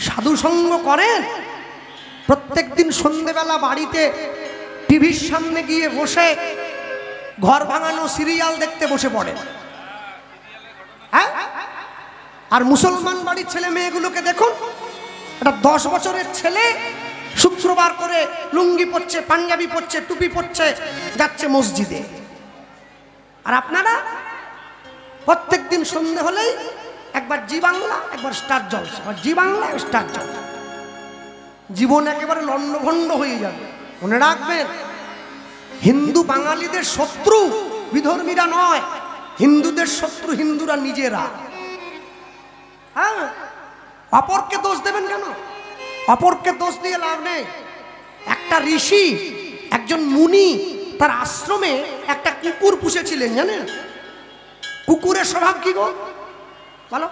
সাধু সঙ্গ করেন, প্রত্যেক দিন সন্ধ্যেবেলা বাড়িতে টিভির সামনে গিয়ে বসে ঘর ভাঙানো সিরিয়াল দেখতে বসে পড়েন, হ্যাঁ? আর মুসলমান বাড়ির ছেলে মেয়েগুলোকে দেখুন, একটা 10 বছরের ছেলে শুক্রবার করে লুঙ্গি পরছে, পাঞ্জাবি পরছে, টুপি পরছে, যাচ্ছে মসজিদে। আর আপনারা প্রত্যেক দিন সন্ধ্যে হলেই একবার জি বাংলা, একবার স্টার জলসা, জি বাংলা, স্টার জলসা। জীবন একেবারে লন্ডভন্ড হয়ে যাবে। মনে রাখবেন, হিন্দু বাঙালিদের শত্রু বিধর্মীরা নয়, হিন্দুদের শত্রু হিন্দুরা নিজেরা। হ্যাঁ, অপরকে দোষ দেবেন কেন? অপরকে দোষ দিয়ে লাভ নেই। একটা ঋষি, একজন মুনি, তার আশ্রমে একটা কুকুর পুষেছিলেন, জানেন? কুকুরের স্বভাব কি গো বলো?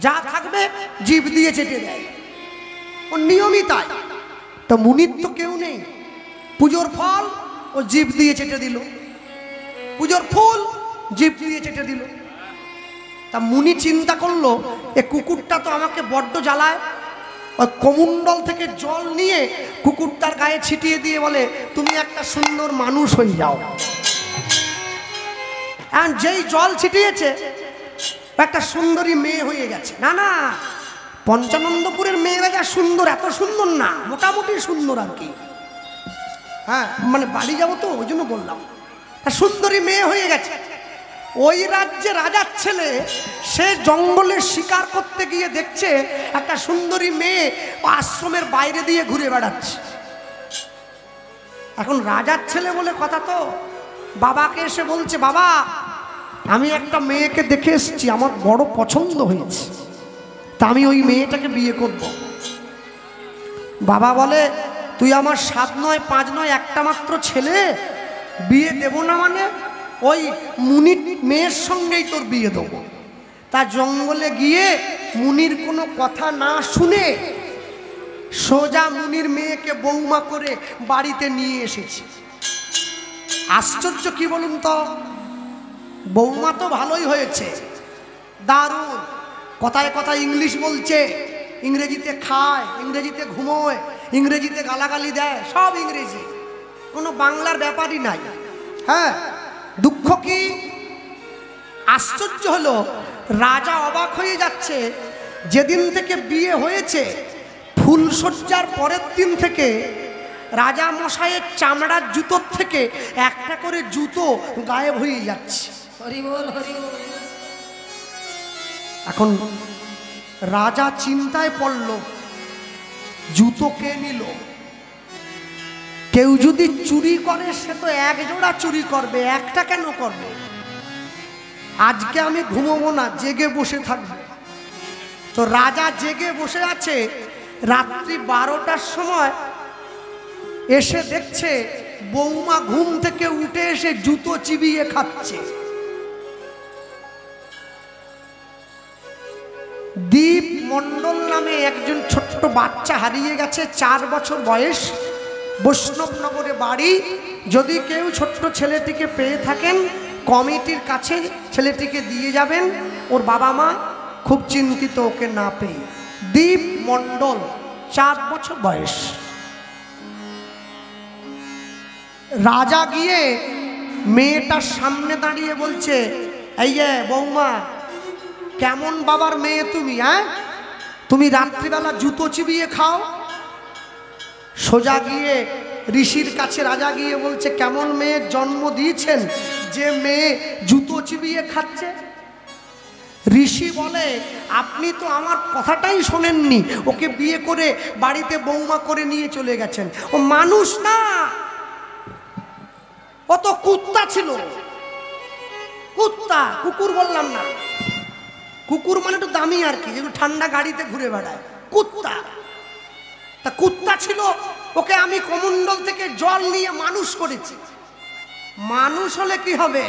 যা থাকবে জিভ দিয়ে চেটে দেয়, ওর নিয়মই তাই। তো মুনির তো কেউ নেই, পুজোর ফল ও জিভ দিয়ে চেটে দিল, পুজোর ফুল জিভ দিয়ে চেটে দিল। তা মুনি চিন্তা করলো, এ কুকুরটা তো আমাকে বড্ড জ্বালায়। ওই কমণ্ডল থেকে জল নিয়ে কুকুরটার গায়ে ছিটিয়ে দিয়ে বলে, তুমি একটা সুন্দর মানুষ হয়ে যাও। আর যেই জল ছিটিয়েছে, একটা সুন্দরী মেয়ে হয়ে গেছে। না না, পঞ্চানন্দপুরের মেয়েরা যা সুন্দর, এত সুন্দর না, মোটামুটি সুন্দর আর কি। হ্যাঁ, মানে বাড়ি যাবো তো ওই জন্য বললাম। সুন্দরী মেয়ে হয়ে গেছে। ওই রাজ্যে রাজার ছেলে, সে জঙ্গলে শিকার করতে গিয়ে দেখছে একটা সুন্দরী মেয়ে আশ্রমের বাইরে দিয়ে ঘুরে বেড়াচ্ছে। এখন রাজার ছেলে বলে কথা, তো বাবাকে এসে বলছে, বাবা আমি একটা মেয়েকে দেখে এসেছি, আমার বড় পছন্দ হয়েছে, তা আমি ওই মেয়েটাকে বিয়ে করব। বাবা বলে, তুই আমার 7 নয় 5 নয় একটা মাত্র ছেলে, বিয়ে দেব না মানে? ওই মুনির মেয়ের সঙ্গেই তোর বিয়ে দেবো। তা জঙ্গলে গিয়ে মুনির কোনো কথা না শুনে সোজা মুনির মেয়েকে বৌমা করে বাড়িতে নিয়ে এসেছে। আশ্চর্য কি বলুন তো, বৌমা তো ভালোই হয়েছে, দারুণ, কথায় কথায় ইংলিশ বলছে, ইংরেজিতে খায়, ইংরেজিতে ঘুমোয়, ইংরেজিতে গালাগালি দেয়, সব ইংরেজি, কোনো বাংলার ব্যাপারই নাই। হ্যাঁ, দুঃখ কি, আশ্চর্য হলো, রাজা অবাক হয়ে যাচ্ছে। যেদিন থেকে বিয়ে হয়েছে, ফুলসজ্জার পরের দিন থেকে রাজা মশাইয়ের চামড়ার জুতোর থেকে একটা করে জুতো গায়েব হয়ে যাচ্ছে। হরি বল, হরি বল। এখন রাজা চিন্তায় পড়ল, জুতো কে নিল? কেউ যদি চুরি করে, সে তো 1 জোড়া চুরি করবে, একটা কেন করবে? আজকে আমি ঘুমোবো না, জেগে বসে থাকবো। তো রাজা জেগে বসে আছে, রাত্রি 12টার সময় এসে দেখছে বৌমা ঘুম থেকে উঠে এসে জুতো চিবিয়ে খাচ্ছে। দীপ মণ্ডল নামে একজন ছোট্ট বাচ্চা হারিয়ে গেছে, 4 বছর বয়স, বৈষ্ণবনগরে বাড়ি। যদি কেউ ছোট্ট ছেলেটিকে পেয়ে থাকেন, কমিটির কাছে ছেলেটিকে দিয়ে যাবেন, ওর বাবা মা খুব চিন্তিত ওকে না পেয়ে। দীপ মণ্ডল, 4 বছর বয়স। রাজা গিয়ে মেয়েটার সামনে দাঁড়িয়ে বলছে, এই যে বৌমা, কেমন বাবার মেয়ে তুমি? হ্যাঁ, তুমি রাত্রিবেলা জুতো চিবিয়ে খাও? সোজা গিয়ে ঋষির কাছে রাজা গিয়ে বলছে, কেমন মেয়ের জন্ম দিয়েছেন যে মেয়ে জুতো চিবিয়ে খাচ্ছে? ঋষি বলে, আপনি তো আমার কথাটাই শোনেননি, ওকে বিয়ে করে বাড়িতে বৌমা করে নিয়ে চলে গেছেন। ও মানুষ না, ও তো কুত্তা ছিল। কুত্তা, কুকুর বললাম না, কুকুর মানে একটু দামি আর কি, যেগুলো ঠান্ডা গাড়িতে ঘুরে বেড়ায়, কুত্তা। তা কুত্তা ছিল, ওকে আমি কমণ্ডল থেকে জল নিয়ে মানুষ করেছি। মানুষ হলে কি হবে,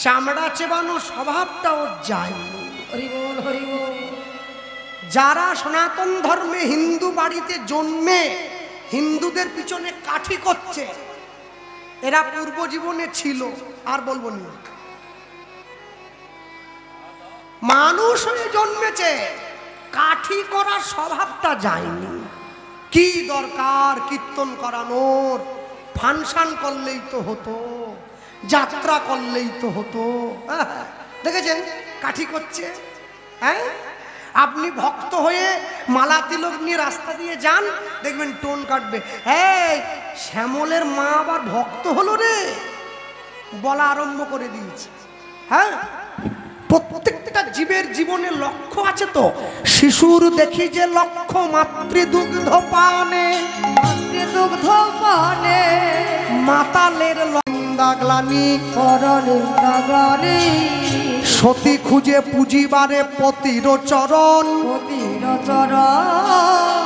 চামড়া চেবানো স্বভাবটা ওর যায়নি। হরি বল, হরি বল। যারা সনাতন ধর্মে হিন্দু বাড়িতে জন্মে হিন্দুদের পিছনে কাঠি করছে, এরা পূর্ব জীবনে ছিল। আর বলবো না, মানুষ হয়ে জন্মেছে, কাঠি করার স্বভাবটা যায়নি। কি দরকার কীর্তন করানোর? ফাংশন করলেই তো হতো, যাত্রা করলেই তো হতো। দেখেছেন কাঠি করছে। হ্যাঁ, আপনি ভক্ত হয়ে মালা তিলক নিয়ে রাস্তা দিয়ে যান, দেখবেন টোন কাটবে, হ্যাঁ শ্যামলের মা আবার ভক্ত হলো রে, বলা আরম্ভ করে দিয়েছে। হ্যাঁ, প্রত্যেকটা জীবের জীবনে লক্ষ্য আছে তো। শিশুর দেখি যে লক্ষ্য মাতৃদুগ্ধ পানে, মাতৃদুগ্ধ পানে, মাতালের লন্দাগ্লানি করলিন্দাগ্লানি, সতী খুঁজে পুজিবারে পতির চরণ, পতির চরণ,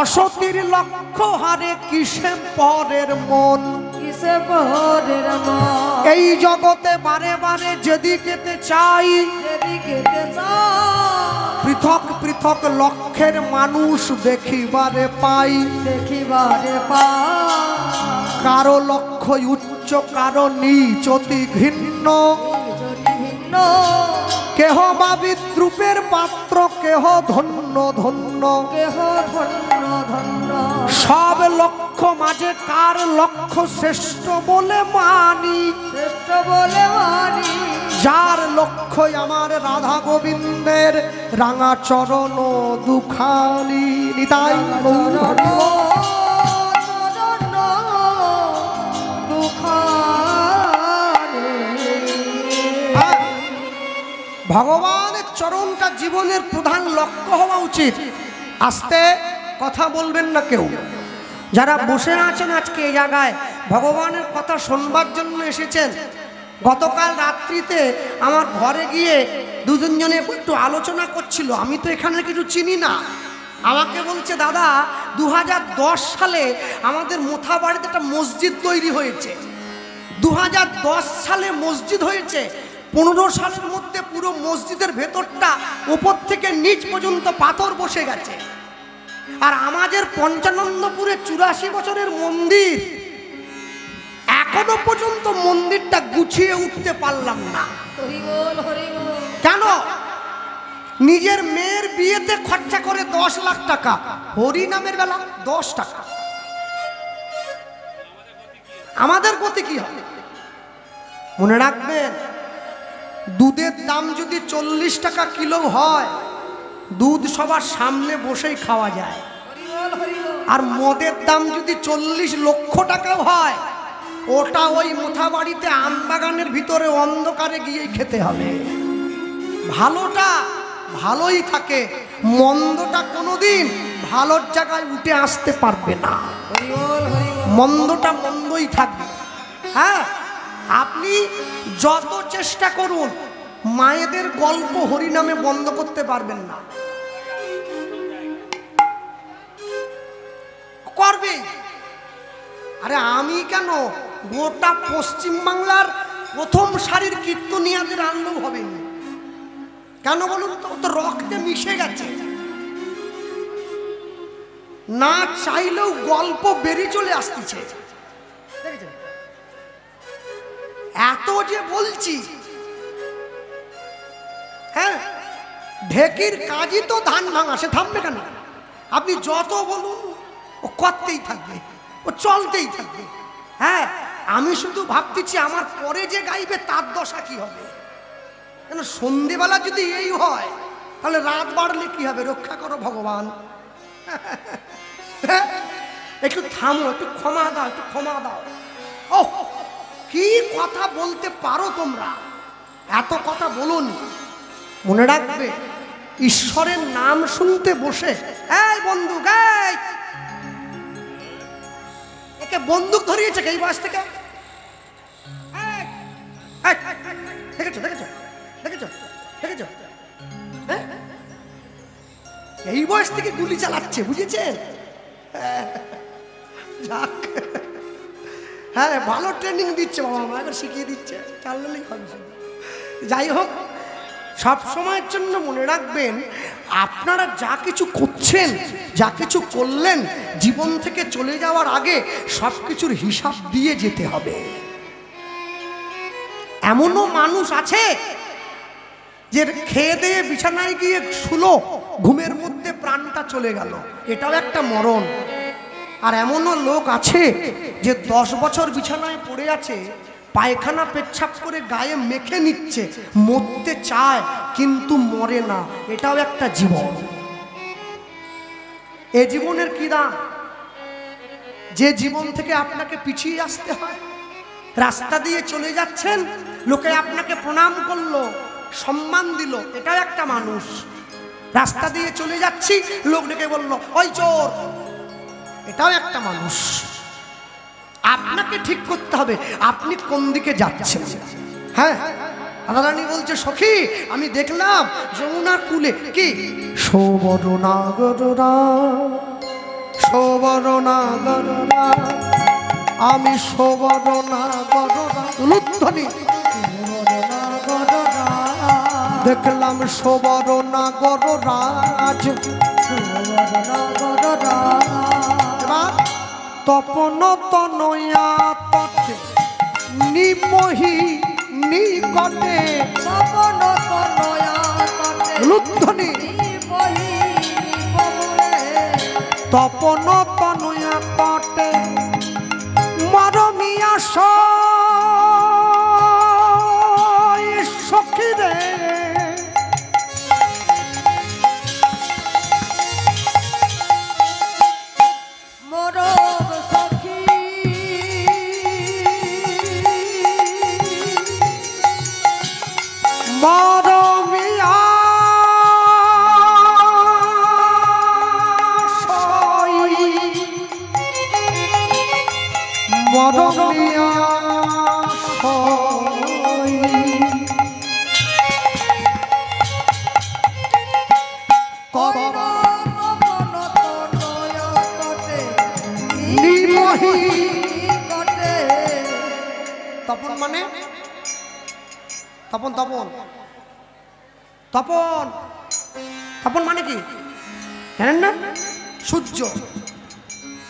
অসতীর লক্ষ্য হারে কিসে পরের মন, কিসে পরের মন। এই জগতে বারে বারে যেদিকেতে চাই, যেদিকেতে চাই, পৃথক পৃথক লক্ষ্যের মানুষ দেখিবারে পাই, দেখিবারে পাই। কারো লক্ষ্য উচ্চ কারো নিচ অতি ঘৃণ্য, ভিন্ন কেহ বা বিদ্রুপের পাত্র, কেহ ধন্য ধন্য। কেহ ধন্য ধন্য, সব লক্ষ্য মাঝে কার লক্ষ্য শ্রেষ্ঠ বলে মানি, শ্রেষ্ঠ বলে মানি। যার লক্ষ্যই আমার রাধা গোবিন্দের রাঙা চরণ দুখানি। নিতাই গৌর হরি বল। চরণ দুখানি। ভগবানের চরণটা জীবনের প্রধান লক্ষ্য হওয়া উচিত। আস্তে কথা বলবেন না কেউ। যারা বসে আছেন আজকে এই জায়গায় ভগবানের কথা শুনবার জন্য এসেছেন, গতকাল রাত্রিতে আমার ঘরে গিয়ে দুজনে একটু আলোচনা করছিল। আমি তো এখানে কিছু চিনি না। আমাকে বলছে, দাদা 2010 সালে আমাদের মোথাবাড়িতে একটা মসজিদ তৈরি হয়েছে। 2010 সালে মসজিদ হয়েছে, 15 সালের মধ্যে পুরো মসজিদের ভেতরটা উপর থেকে নিচ পর্যন্ত পাথর বসে গেছে। আর আমাদের পঞ্চানন্দপুরে 84 বছরের মন্দির, এখনো পর্যন্ত মন্দিরটা গুছিয়ে উঠতে পারলাম না। হরি বল হরি বল। কেন? নিজের মেয়ের বিয়েতে খরচা করে 10 লাখ টাকা, হরি নামের বেলা 10 টাকা। আমাদের গতি কি হবে? মনে রাখবেন, দুধের দাম যদি 40 টাকা কিলো হয়, দুধ সবার সামনে বসেই খাওয়া যায়। হরি বল হরি বল। আর মদের দাম যদি 40 লক্ষ টাকাও হয়, ওটা ওই মোথাবাড়িতে আমবাগানের ভিতরে অন্ধকারে গিয়েই খেতে হবে। ভালোটা ভালোই থাকে, মন্দটা কোনোদিন ভালোর জায়গায় উঠে আসতে পারবে না। হরি বল হরি বল। মন্দটা মন্দই থাকবে। হ্যাঁ, আপনি যত চেষ্টা করুন মায়েদের গল্প হরিনামে বন্ধ করতে পারবেন না। করবে। আরে আমি কেন, গোটা পশ্চিম বাংলার প্রথম সারির কীর্তনিয়াদের আনলেও হবে না। কেন বলুন তো? তো রক্তে মিশে গেছে। না চাইলেও গল্প বেরিয়ে চলে আসতেছে। দেখেছেন? এত যে বলছি, হ্যাঁ, ঢেকির কাজই তো ধান ভাঙা, সে থামবে কেন? আপনি যত বলুন ও করতেই থাকবে, ও চলতেই থাকবে। হ্যাঁ, আমি শুধু ভাবতেছি আমার পরে যে গাইবে তার দশা কি হবে। কেন সন্ধেবেলা যদি এই হয়, তাহলে রাত বাড়লে কি হবে? রক্ষা করো ভগবান। একটু থামো, একটু ক্ষমা দাও, একটু ক্ষমা দাও। ও কি কথা বলতে পারো তোমরা, এত কথা বলুন। মনে রাখবে, ঈশ্বরের নাম শুনতে বসে, এই বন্দুক, একে বন্দুক ধরিয়েছে এই বয়স থেকে। দেখেছো দেখেছো দেখেছো দেখেছো? এই বয়স থেকে গুলি চালাচ্ছে, বুঝেছেন? যাক, হ্যাঁ, ভালো ট্রেনিং দিচ্ছে বাবা মা, এবার শিখিয়ে দিচ্ছে, চালালেই হবে। যাই হোক, সব সময়ের জন্য মনে রাখবেন, আপনারা যা কিছু করছেন, যা কিছু করলেন, জীবন থেকে চলে যাওয়ার আগে সব কিছুর হিসাব দিয়ে যেতে হবে। এমনও মানুষ আছে যে খেয়ে দিয়ে বিছানায় গিয়ে শুলো, ঘুমের মধ্যে প্রাণটা চলে গেল, এটাও একটা মরণ। আর এমনও লোক আছে যে 10 বছর বিছানায় পড়ে আছে, পায়খানা পেচ্ছাপ করে গায়ে মেখে নিচ্ছে, মরতে চায় কিন্তু মরে না, এটাও একটা জীবন। এ জীবনের কি দাম? যে জীবন থেকে আপনাকে পিছিয়ে আসতে হয়। রাস্তা দিয়ে চলে যাচ্ছেন, লোকে আপনাকে প্রণাম করলো, সম্মান দিল, এটাও একটা মানুষ। রাস্তা দিয়ে চলে যাচ্ছি, লোক ডেকে বলল ওই চোর, এটাও একটা মানুষ। আপনাকে ঠিক করতে হবে আপনি কোন দিকে যাচ্ছেন। হ্যাঁ, রাধারানী বলছে সখী আমি দেখলাম যমুনার কূলে কি সবরনাগররা, সবরনাগররা, আমি সবরনাগররা, উলুধ্বনি দেখলাম সবরনাগররাজ, তপন তনয়া তটে নিমহি নিকটে, তপন তনয়া তটে উলুধ্বনি নিমহি নিকটে, তপন তনয়া তটে মরমিয়া সখী রে, মরম সখী মরমিয়া মরমিয়া তপন মানে তপন, তপন তপন তপন মানে কি জানেন না? সূর্য।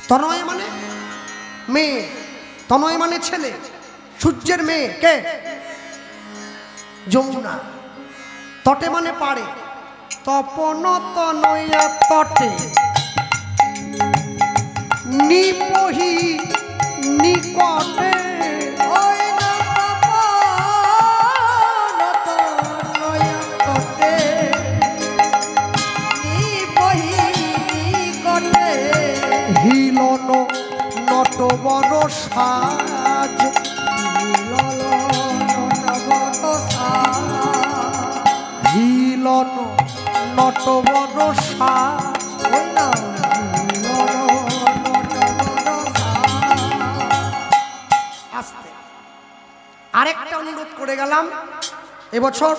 তনয় মানে মেয়ে, তনয় মানে ছেলে, সূর্যের মেয়ে কে? যমুনা। তটে মানে পারে, তপন তনয়া তটে নিপহি নিকটে, ওই না তপন তনয়া তটে নিমহি নিকটে, হিলন নটবর সাজ, হিলন নটবর সাজ। আস্তে আরেকটা অনুরোধ করে গেলাম, এবছর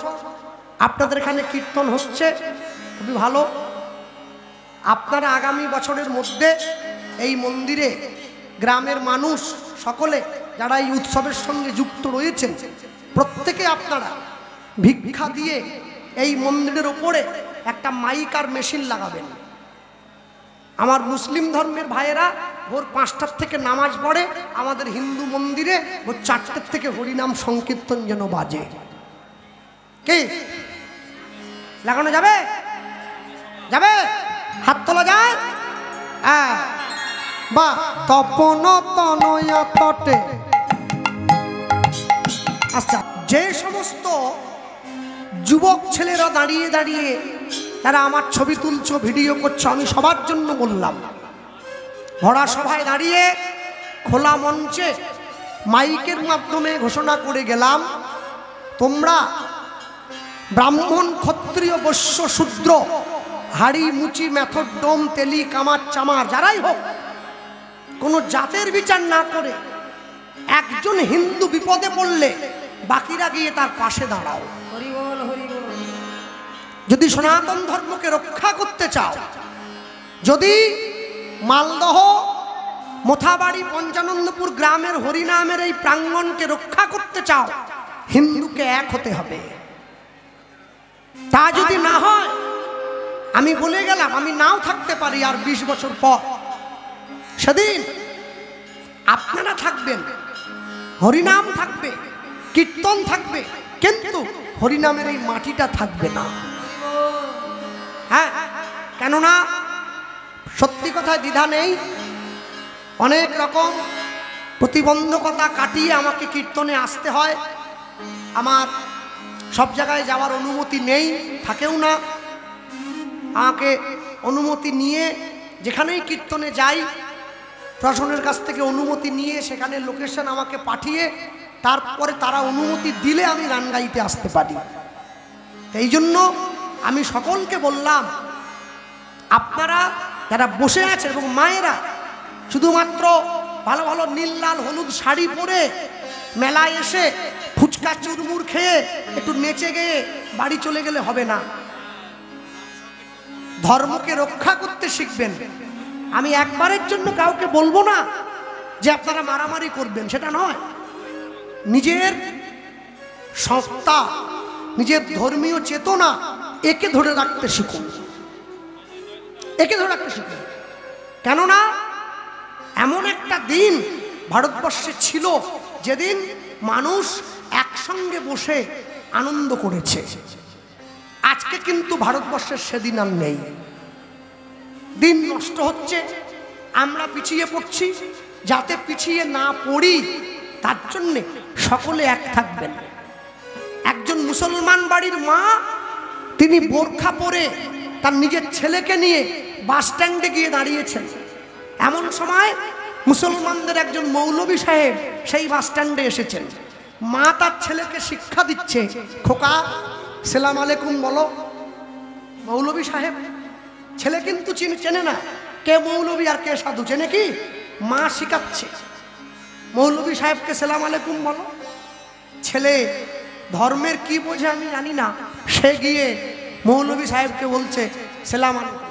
আপনাদের এখানে কীর্তন হচ্ছে, খুবই ভালো। আপনারা আগামী বছরের মধ্যে এই মন্দিরে গ্রামের মানুষ সকলে যারা এই উৎসবের সঙ্গে যুক্ত রয়েছেন, প্রত্যেকে আপনারা ভিক্ষা দিয়ে এই মন্দিরের ওপরে একটা মাইক আর মেশিন লাগাবেন। আমার মুসলিম ধর্মের ভাইয়েরা ভোর 5টার থেকে নামাজ পড়ে, আমাদের হিন্দু মন্দিরে ভোর 4টার থেকে হরিনাম সংকীর্তন যেন বাজে। কি লাগানো যাবে? যাবে? হাত তোলা যায়? হ্যাঁ, বা তপন তনয়া তটে। আচ্ছা, যে সমস্ত যুবক ছেলেরা দাঁড়িয়ে দাঁড়িয়ে তারা আমার ছবি তুলছো, ভিডিও করছো, আমি সবার জন্য বললাম, ভরা সভায় দাঁড়িয়ে খোলা মঞ্চে মাইকের মাধ্যমে ঘোষণা করে গেলাম, তোমরা ব্রাহ্মণ ক্ষত্রিয় বৈশ্য শূদ্র, হাড়ি মুচি মেথর ডোম তেলি কামার চামার যারাই হোক, কোনো জাতের বিচার না করে একজন হিন্দু বিপদে পড়লে বাকিরা গিয়ে তার পাশে দাঁড়াও। হরি বল হরি বল। যদি সনাতন ধর্মকে রক্ষা করতে চাও, যদি মালদহ মোথাবাড়ি পঞ্চানন্দপুর গ্রামের হরিনামের এই প্রাঙ্গণকে রক্ষা করতে চাও, হিন্দুকে এক হতে হবে। তা যদি না হয়, আমি বলে গেলাম আমি নাও থাকতে পারি আর 20 বছর পর, সেদিন আপনারা থাকবেন, হরিনাম থাকবে, কীর্তন থাকবে, কিন্তু হরিনামের এই মাটিটা থাকবে না। হ্যাঁ, কেননা সত্যি কথায় দ্বিধা নেই, অনেক রকম প্রতিবন্ধকতা কাটিয়ে আমাকে কীর্তনে আসতে হয়। আমার সব জায়গায় যাওয়ার অনুমতি নেই, থাকেও না। আমাকে অনুমতি নিয়ে যেখানেই কীর্তনে যাই, প্রশাসনের কাছ থেকে অনুমতি নিয়ে সেখানে লোকেশন আমাকে পাঠিয়ে তারপরে তারা অনুমতি দিলে আমি গান গাইতে আসতে পারি। এই জন্য আমি সকলকে বললাম, আপনারা যারা বসে আছে এবং মায়েরা শুধুমাত্র ভালো ভালো নীল লাল হলুদ শাড়ি পরে মেলায় এসে ফুচকা চুরমুর খেয়ে একটু নেচে গিয়ে বাড়ি চলে গেলে হবে না। ধর্মকে রক্ষা করতে শিখবেন। আমি একবারের জন্য কাউকে বলবো না যে আপনারা মারামারি করবেন, সেটা নয়। নিজের সত্তা, নিজের ধর্মীয় চেতনা একে ধরে রাখতে শিখুন, একে ধরে রাখতে শিখুন। কেননা এমন একটা দিন ভারতবর্ষে ছিল যেদিন মানুষ একসঙ্গে বসে আনন্দ করেছে। আজকে কিন্তু ভারতবর্ষের সেদিন আর নেই। দিন নষ্ট হচ্ছে, আমরা পিছিয়ে পড়ছি। যাতে পিছিয়ে না পড়ি তার জন্যে সকলে এক থাকবেন। একজন মুসলমান বাড়ির মা, তিনি বোরখা পরে তার নিজের ছেলেকে নিয়ে বাস স্ট্যান্ডে গিয়ে দাঁড়িয়েছেন। এমন সময় মুসলমানদের একজন মৌলভী সাহেব সেই বাস স্ট্যান্ডে এসেছেন। মা তার ছেলেকে শিক্ষা দিচ্ছে, খোকা সালাম আলাইকুম বলো। মৌলভী সাহেব, ছেলে কিন্তু চেনে না কে মৌলভী আর কে সাধু, চেনে কি? মা শিখাচ্ছে মৌলভী সাহেবকে সালাম আলাইকুম বলো। ছেলে ধর্মের কি বোঝে আমি জানি না, সে গিয়ে মৌলভী সাহেবকে বলছে সালাম আলাইকুম।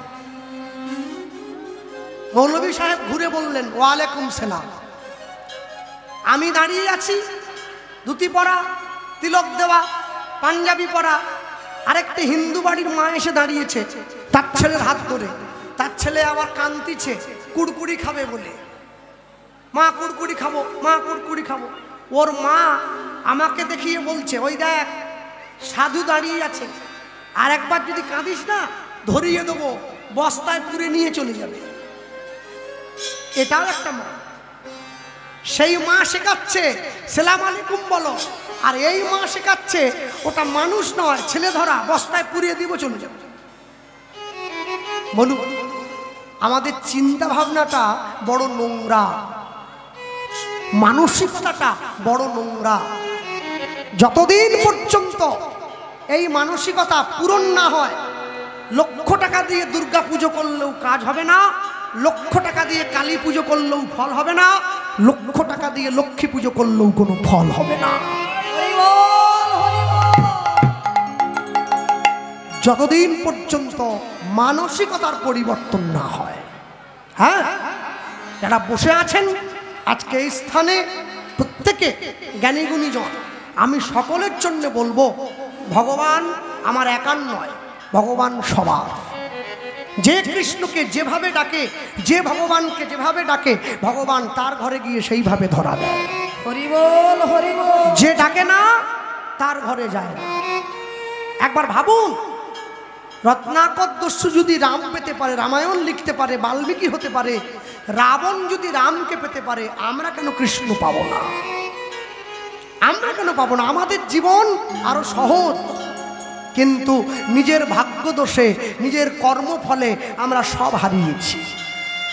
মৌলভী সাহেব ঘুরে বললেন ওয়ালাইকুম সালাম। আমি দাঁড়িয়ে আছি, ধুতি পরা, তিলক দেওয়া, পাঞ্জাবি পরা আরেকটি হিন্দু বাড়ির মা এসে দাঁড়িয়েছে তার ছেলের হাত ধরে। তার ছেলে আবার কাঁদতিছে কুড়কুড়ি খাবে বলে। মা কুড়কুড়ি খাবো, মা কুড়কুড়ি খাবো। ওর মা আমাকে দেখিয়ে বলছে ওই দেখ সাধু দাঁড়িয়ে আছে, আর একবার যদি কাঁদিস না ধরিয়ে দেবো, বস্তায় পুরে নিয়ে চলে যাবে। এটাও একটা মা। সেই মা শেখাচ্ছে সালাম আলাইকুম বলো, আর এই মা শেখাচ্ছে ওটা মানুষ নয়, ছেলে ধরা, বস্তায় পুড়িয়ে দিব চলে যাবে। বলুন, আমাদের চিন্তা ভাবনাটা বড় নোংরা, মানসিকতাটা বড় নোংরা। যতদিন পর্যন্ত এই মানসিকতা পূরণ না হয়, লক্ষ টাকা দিয়ে দুর্গা পুজো করলেও কাজ হবে না, লক্ষ টাকা দিয়ে কালী পুজো করলেও ফল হবে না, লক্ষ টাকা দিয়ে লক্ষ্মী পুজো করলেও কোনো ফল হবে না। যতদিন পর্যন্ত মানসিকতার পরিবর্তন না হয়। হ্যাঁ, যারা বসে আছেন আজকে এই স্থানে প্রত্যেকে জ্ঞানী গুণীজন, আমি সকলের জন্য বলবো ভগবান আমার একার নয়, ভগবান সবার। যে কৃষ্ণকে যেভাবে ডাকে, যে ভগবানকে যেভাবে ডাকে, ভগবান তার ঘরে গিয়ে সেইভাবে ধরা দেয়। হরি বল হরি বল। যে ডাকে না তার ঘরে যায় না। একবার ভাবুন, রত্নাকর দস্যু যদি রাম পেতে পারে, রামায়ণ লিখতে পারে, বাল্মীকি হতে পারে, রাবণ যদি রামকে পেতে পারে, আমরা কেন কৃষ্ণ পাবো না? আমরা কেন পাবো না? আমাদের জীবন আরো সহজ, কিন্তু নিজের ভাগ্য দোষে, নিজের কর্মফলে আমরা সব হারিয়েছি।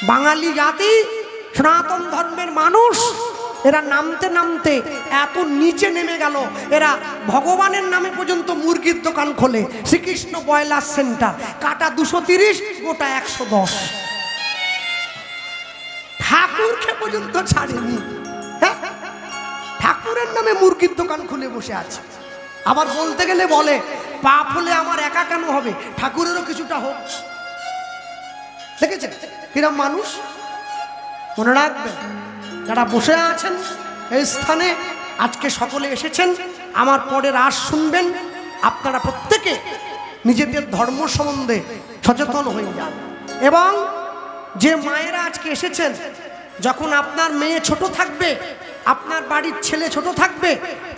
বাঙালি জাতি, সনাতন ধর্মের মানুষ, এরা নামতে নামতে এত নিচে নেমে গেল, এরা ভগবানের নামে পর্যন্ত মুরগির দোকান খোলে। শ্রীকৃষ্ণ ব্রয়লার সেন্টার, কাটা 230, গোটা 110। ঠাকুরকে পর্যন্ত ছাড়েনি। হ্যাঁ, ঠাকুরের নামে মুরগির দোকান খুলে বসে আছে। আবার বলতে গেলে বলে পাপ হলে আমার একা কেন হবে, ঠাকুরেরও কিছুটা হোক। দেখেছেন কিরম মানুষ? মনে রাখবেন, যারা বসে আছেন এই স্থানে, আজকে সকলে এসেছেন, আমার পরে রাস শুনবেন, আপনারা প্রত্যেকে নিজেদের ধর্ম সম্বন্ধে সচেতন হয়ে যান। এবং যে মায়েরা আজকে এসেছেন, যখন আপনার মেয়ে ছোট থাকবে আপনার বাড়ির ছেলে ছোট থাকবে,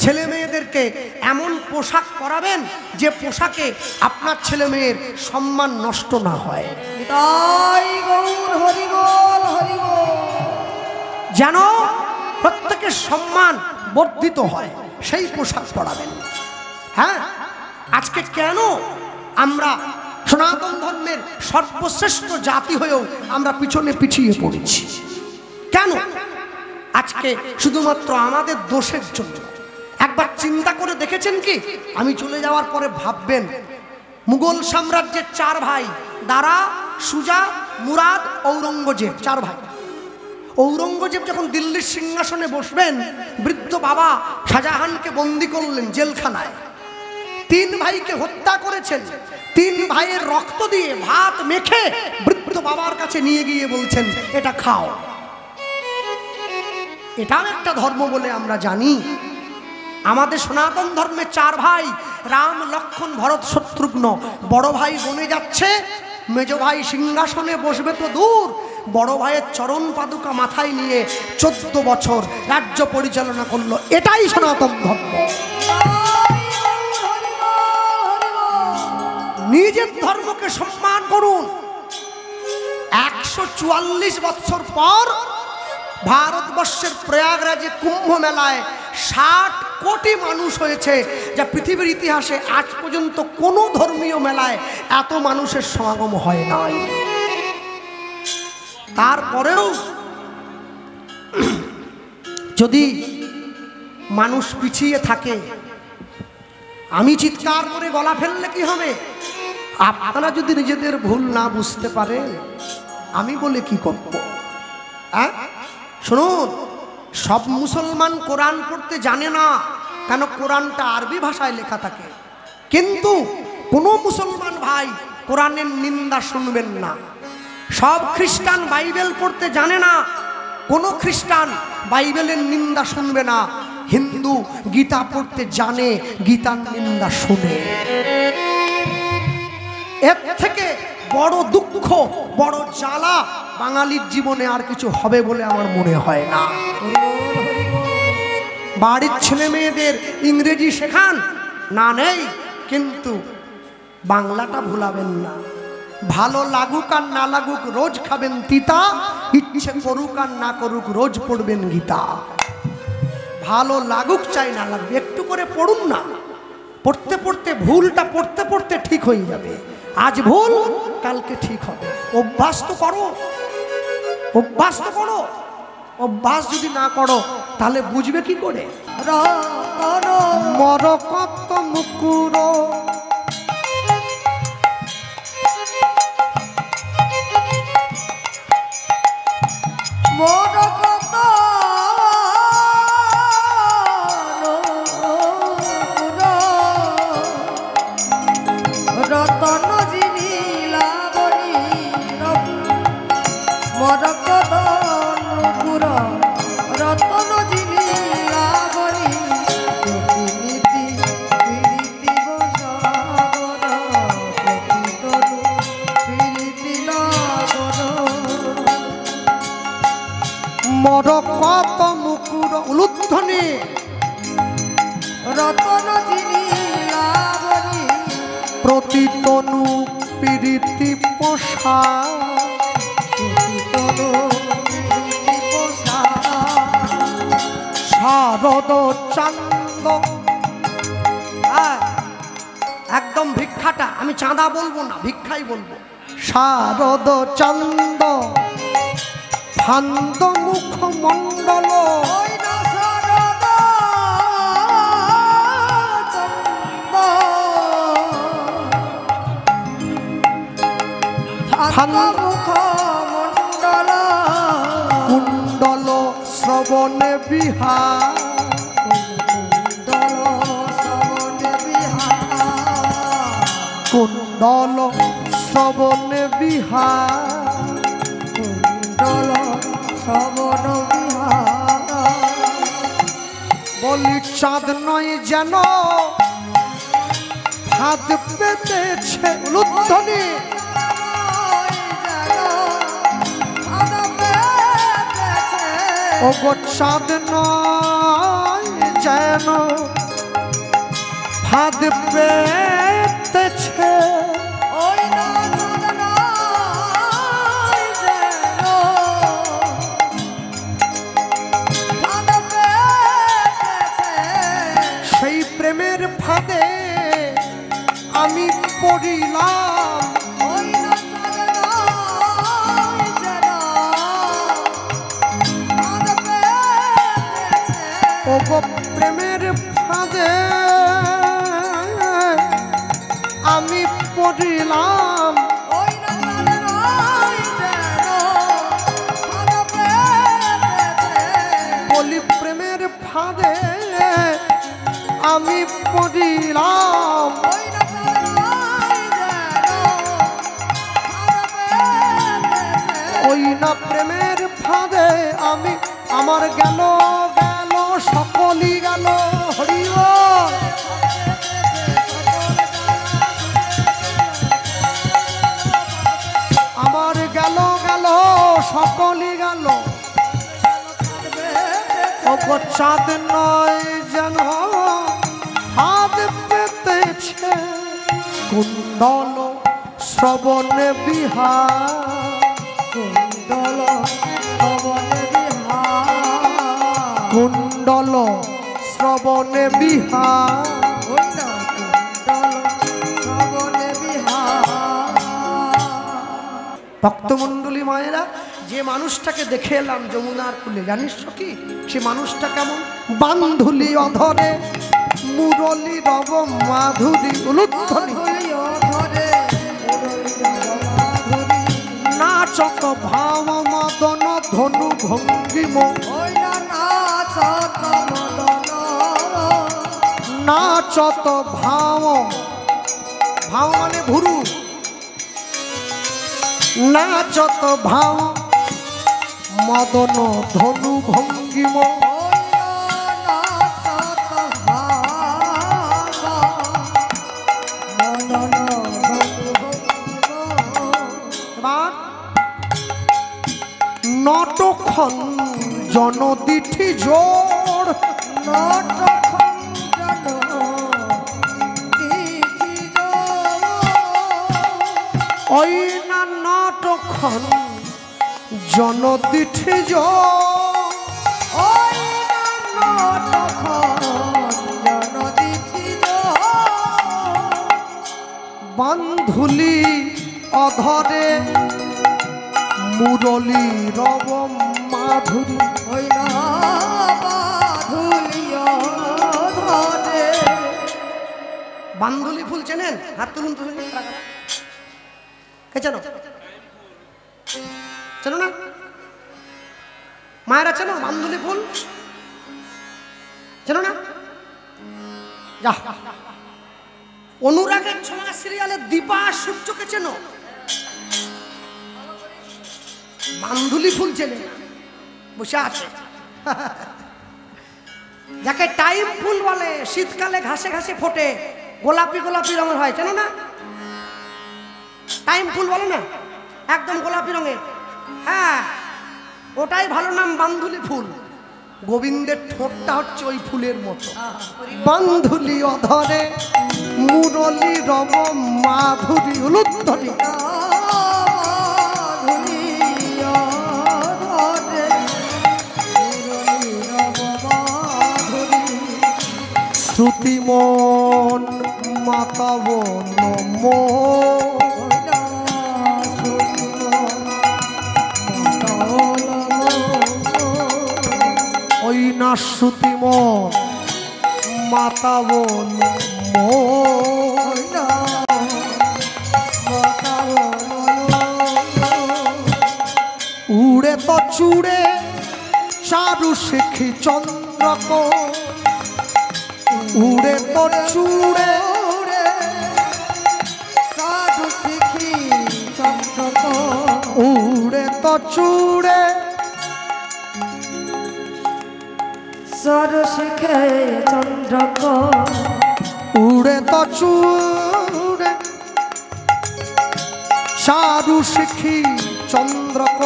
ছেলে মেয়েদেরকে এমন পোশাক পরাবেন যে পোশাকে আপনার ছেলে মেয়ের সম্মান নষ্ট না হয়, তাই গৌর হরি বল হরি বল, যেন প্রত্যেকের সম্মান বর্ধিত হয়, সেই পোশাক পরাবেন। হ্যাঁ, আজকে কেন আমরা সনাতন ধর্মের সর্বশ্রেষ্ঠ জাতি হয়েও আমরা পিছনে পিছিয়ে পড়েছি? কেন? আজকে শুধুমাত্র আমাদের দোষের জন্য। একবার চিন্তা করে দেখেছেন কি? আমি চলে যাওয়ার পরে ভাববেন, মুঘল সাম্রাজ্যের 4 ভাই, দারা, সুজা, মুরাদ, ঔরঙ্গজেব, 4 ভাই। ঔরঙ্গজেব যখন দিল্লির সিংহাসনে বসবেন, বৃদ্ধ বাবা শাহজাহানকে বন্দি করলেন জেলখানায়। 3 ভাইকে হত্যা করেছেন। 3 ভাইয়ের রক্ত দিয়ে ভাত মেখে বৃদ্ধ বাবার কাছে নিয়ে গিয়ে বলছেন, এটা খাও। এটাও একটা ধর্ম বলে আমরা জানি। আমাদের সনাতন ধর্মে 4 ভাই, রাম, লক্ষ্মণ, ভরত, শত্রুঘ্ন। বড় ভাই বনে যাচ্ছে, মেজ ভাই সিংহাসনে বসবে তো দূর, বড় ভাইয়ের চরণ পাদুকা মাথায় নিয়ে 14 বছর রাজ্য পরিচালনা করলো। এটাই সনাতন ধর্ম। নিজের ধর্মকে সম্মান করুন। 144 বছর পর ভারতবর্ষের প্রয়াগরাজে কুম্ভ মেলায় 60 কোটি মানুষ হয়েছে, যা পৃথিবীর ইতিহাসে আজ পর্যন্ত কোনো ধর্মীয় মেলায় এত মানুষের সমাগম হয় নাই। তারপরেও যদি মানুষ পিছিয়ে থাকে, আমি চিৎকার করে গলা ফেললে কি হবে? আপনারা যদি নিজেদের ভুল না বুঝতে পারেন, আমি বলে কি করব? শুনুন, সব মুসলমান কোরআন পড়তে জানে না, কেন কোরআনটা আরবি ভাষায় লেখা থাকে। কিন্তু কোনো মুসলমান ভাই কোরআনের নিন্দা শুনবেন না। সব খ্রিস্টান বাইবেল পড়তে জানে না, কোনো খ্রিস্টান বাইবেলের নিন্দা শুনবে না। হিন্দু গীতা পড়তে জানে, গীতার নিন্দা শুনে। এর থেকে বড় দুঃখ, বড় জ্বালা বাঙালির জীবনে আর কিছু হবে বলে আমার মনে হয় না। বাড়ির ছেলে মেয়েদের ইংরেজি শেখান, না নেই, কিন্তু বাংলাটা ভুলাবেন না। ভালো লাগুক আর না লাগুক রোজ খাবেন তিতা, ইচ্ছে করুক আর না করুক রোজ পড়বেন গীতা। ভালো লাগুক চাই না লাগুক, একটু করে পড়ুন না। পড়তে পড়তে ভুলটা পড়তে পড়তে ঠিক হয়ে যাবে। আজ ভুল, কালকে ঠিক হবে। অভ্যাস তো করো, অভ্যাস তো করো। অভ্যাস যদি না করো তাহলে বুঝবে কি করে? মরকত মুকুর মরকত রতন জিনিলা বলি মরকত নুপুর রতন জিনিলা বলি প্রতিনিধি প্রীতি বসাগর প্রতিতরু প্রীতি নগর মরকত মুকুর উলুধ্বনি রতন জিনিলা বলি প্রতিতনু প্রীতি পোষা শারদ চান্দ। একদম ভিক্ষাটা আমি চাঁদা বলবো না, ভিক্ষাই বলবো। শারদ চান্দ ফান্দ মুখ মণ্ডল মুখ মণ্ডল কুণ্ডল শ্রবণে বিহার কুণ্ডল শ্রবণে বিহার কুণ্ডল শ্রবণ বিহার বলি চাঁদ নয় যেন হাত পেতেছে উলুধ্বনি ও গোচ্ছাদ নয় যেন ফাঁদ পেতেছে ওই না নয় যেন ফাঁদ পেতেছে। সেই প্রেমের ফাঁদে আমি পড়িলাম ওই না নয় যেন ফাঁদ পেতেছে। ও গো প্রেমের ফাঁদে আমি পড়িলাম ওই না নয় যেন ফাঁদ পেতেছে। বলি প্রেমের ফাঁদে আমি পড়িলাম ওই না নয় যেন ফাঁদ পেতেছে। ওই না প্রেমের ফাঁদে আমি আমার গেল গেল সকলই গেল হরি বল। আমার গেল গেল সকলই গেল ও চাঁদ নয় যেন হাত পেতেছে কুণ্ডল শ্রবণে বিহার কুণ্ডল পবনে বিহার। কুণ্ডল শ্রবণে বিহার ওই না কুণ্ডল পবনে বিহার। ভক্তমণ্ডলী মায়েরা যে মানুষটাকে দেখে এলাম যমুনার কূলে জানিস কি সে মানুষটা কেমন বান্ধুলি অধরে মুরলী রব মাধুরী উলুধ্বনি নাচত ভাব মদন ধনু ভঙ্গিম নাচত ভাব ভাব মানে ভুরু নাচত ভাব মদন ধনু ভঙ্গিম এবার নটখন জনদিঠি জোর ওই না নটখন জনদিঠি জোর বান্ধুলি অধরে মুরলী রব মাধুরী বান্ধুলি ফুল চেনেন হাত তুলুন তুলুন কে চেনো চেনো না মায়েরা চেনো বান্ধুলি ফুল চেনো না যা অনুরাগের ছোঁয়া সিরিয়ালে দীপা সূর্যকে চেনো বান্ধুলি ফুল চেনে বসে আছে যাকে টাইম ফুল বলে শীতকালে ঘাসে ঘাসে ফোটে গোলাপি গোলাপি রঙের হয় চেনো না টাইম ফুল বলে না একদম গোলাপি রঙের হ্যাঁ ওটাই ভালো নাম বান্ধুলি ফুল গোবিন্দের ঠোঁটটা হচ্ছে ওই ফুলের মতো বান্ধুলি অধরে মুরলী রব মাধুরী উলুধ্বনি শ্রুতিমন মাতাবন ওই না শ্রুতিমন মাতাবন উড়ে তো চূড়ে চারু শিখি চন্দ্রক উড়ে তো চূড়ে উড়ে তো চূড়ে সর শিখে চন্দ্রক উড়ে তো চূড়ে চারু শিখি চন্দ্রক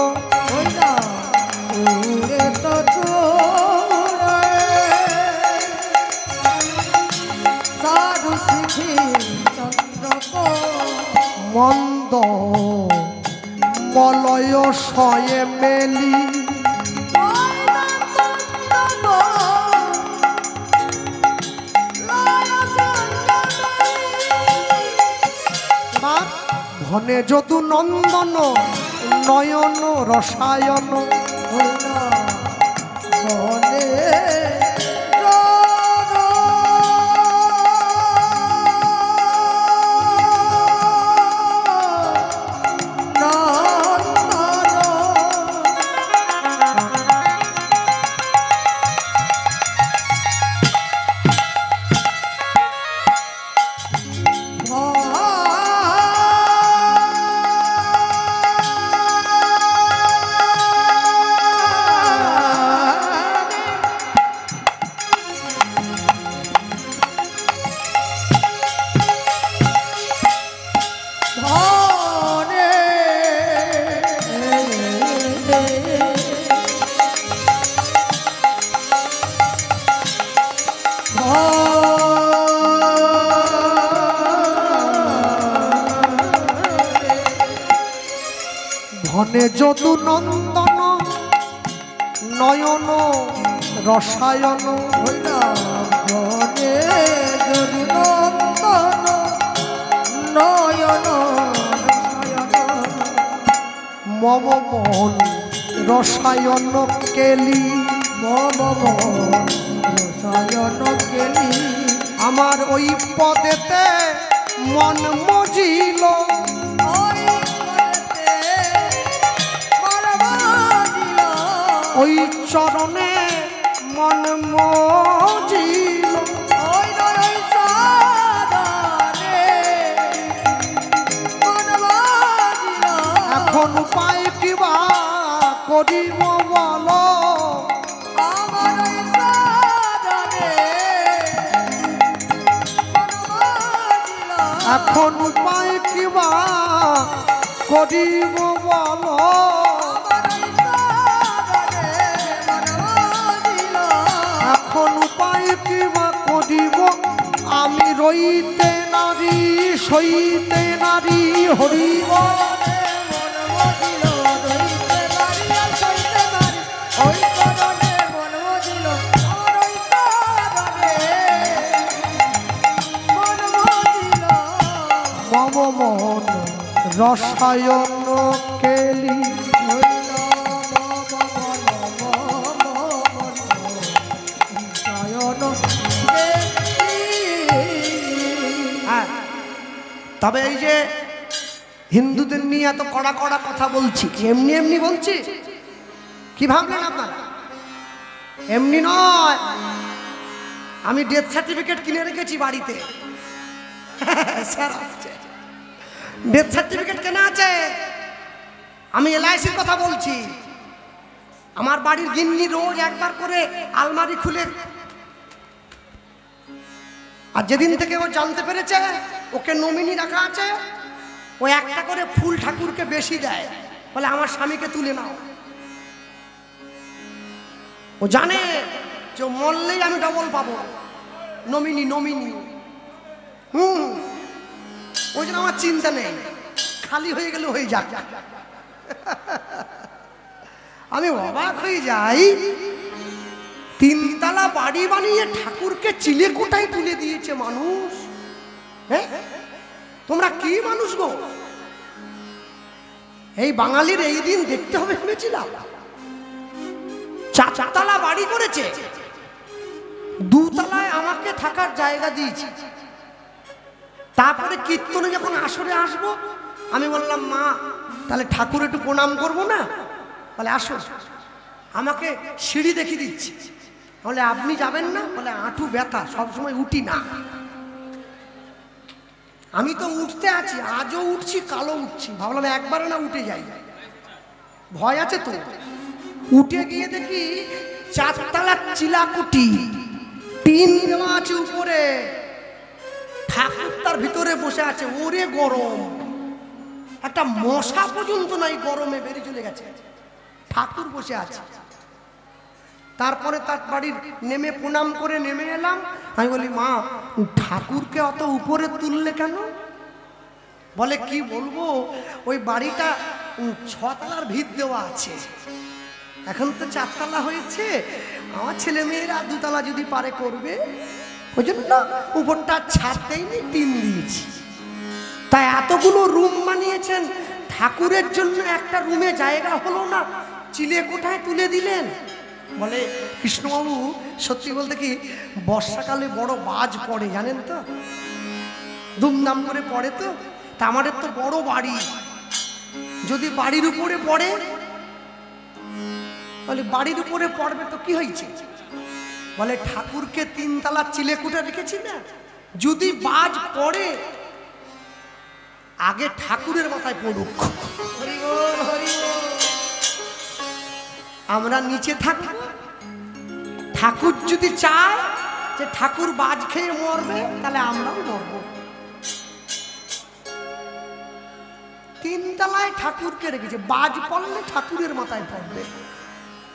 উড়ে তো চোরায় সাধু শিখি চন্দ্রকোণ মন্দ মলয় শয়ে মেলি ঘনে যদু নন্দন নয়ন রসায়ন ঘনে ঘনে যদু নন্দন নয়ন রসায়ন ঘনে যদু নন্দন নয়ন মম মন রসায়ন কেলি মম রসায়ন কেলি আমার ওই পদেতে মন মজিল ওই চরণে মন মজিল এখন উপায় কিবা করিব বল এখন উপায় কিবা করিব বল এখন উপায় কিবা করিব আমি রইতে নারী সইতে নারী হরিব মম মন রসায়ন কেলি তবে এই যে হিন্দুদের নিয়ে এত কড়া কড়া কথা বলছি এমনি এমনি বলছি কি ভাবলেন আপনারা এমনি নয় আমি ডেথ সার্টিফিকেট কিনে রেখেছি বাড়িতে স্যার আসছে ডেথ সার্টিফিকেট কেনা আছে আমি এলআইসির কথা বলছি আমার বাড়ির গিন্নি রোজ একবার করে আলমারি খুলে আর যেদিন থেকে ও জানতে পেরেছে ওকে নমিনি রাখা আছে ও একটা করে ফুল ঠাকুরকে বেশি দেয় বলে আমার স্বামীকে তুলে নাও ও জানে যে মরলেই আমি ডবল পাবো নমিনি নমিনি ওই জন্য আমার চিন্তা নেই খালি হয়ে গেলে হয়ে যাক আমি অবাক হয়ে যাই তিনতলা বাড়ি বানিয়ে ঠাকুরকে চিলে কোটায় তুলে দিয়েছে মানুষ হ্যাঁ তোমরা কি মানুষ গো এই বাঙালির এই দিন দেখতে হবে ভেবেছিলাম চারতলা বাড়ি করেছে দুতলায় আমাকে থাকার জায়গা দিয়েছে তারপরে কীর্তনে যখন আসরে আসবো আমি বললাম মা তাহলে ঠাকুর একটু প্রণাম করবো না বলে আসো আমাকে সিঁড়ি দেখিয়ে দিচ্ছি বলে আপনি যাবেন না বলে হাঁটু ব্যথা সবসময় উঠি না আমি তো উঠতে আছি আজও উঠছি কালো উঠছি ভাবলাম একবারে না উঠে যাই ভয় আছে তো উঠে গিয়ে দেখি চারতলা চিলাকুটি টিন দেওয়া আছে উপরে ঠাকুর তার ভিতরে বসে আছে ওরে গরম একটা মশা পর্যন্ত নাই গরমে বেরিয়ে চলে গেছে ঠাকুর বসে আছে। তারপরে তার বাড়ির নেমে প্রণাম করে নেমে এলাম। আমি বলি, মা ঠাকুরকে অত উপরে তুললে কেন? বলে, কি বলবো, ওই বাড়িটা 6 তলার ভিত দেওয়া আছে, এখন তো 4 তলা হয়েছে, আমার ছেলে মেয়েরা 2 তলা যদি পারে করবে, ওই জন্য উপরটা ছাদ দেয়নি, টিন দিয়েছি। তাই এতগুলো রুম বানিয়েছেন, ঠাকুরের জন্য একটা রুমে জায়গা হলো না, চিলে কোঠায় তুলে দিলেন। বলে, কৃষ্ণবাবু সত্যি বলতে কি, বর্ষাকালে বড় বাজ পড়ে জানেন তো, দুমদাম করে পড়ে তো। তা আমাদের তো বড় বাড়ি, যদি বাড়ির উপরে পড়ে, বলে বাড়ির উপরে পড়বে তো কি হয়েছে? বলে, ঠাকুরকে 3 তলা চিলেকুটে রেখেছি না, যদি বাজ পড়ে আগে ঠাকুরের মাথায় পড়ুক, আমরা নিচে থাকবো। ঠাকুর যদি চায় যে ঠাকুর বাজ খেয়ে মরবে, তাহলে আমরাও মরবো। 3 তলায় ঠাকুরকে রেখেছে, বাজ পড়লে ঠাকুরের মাথায় পড়বে।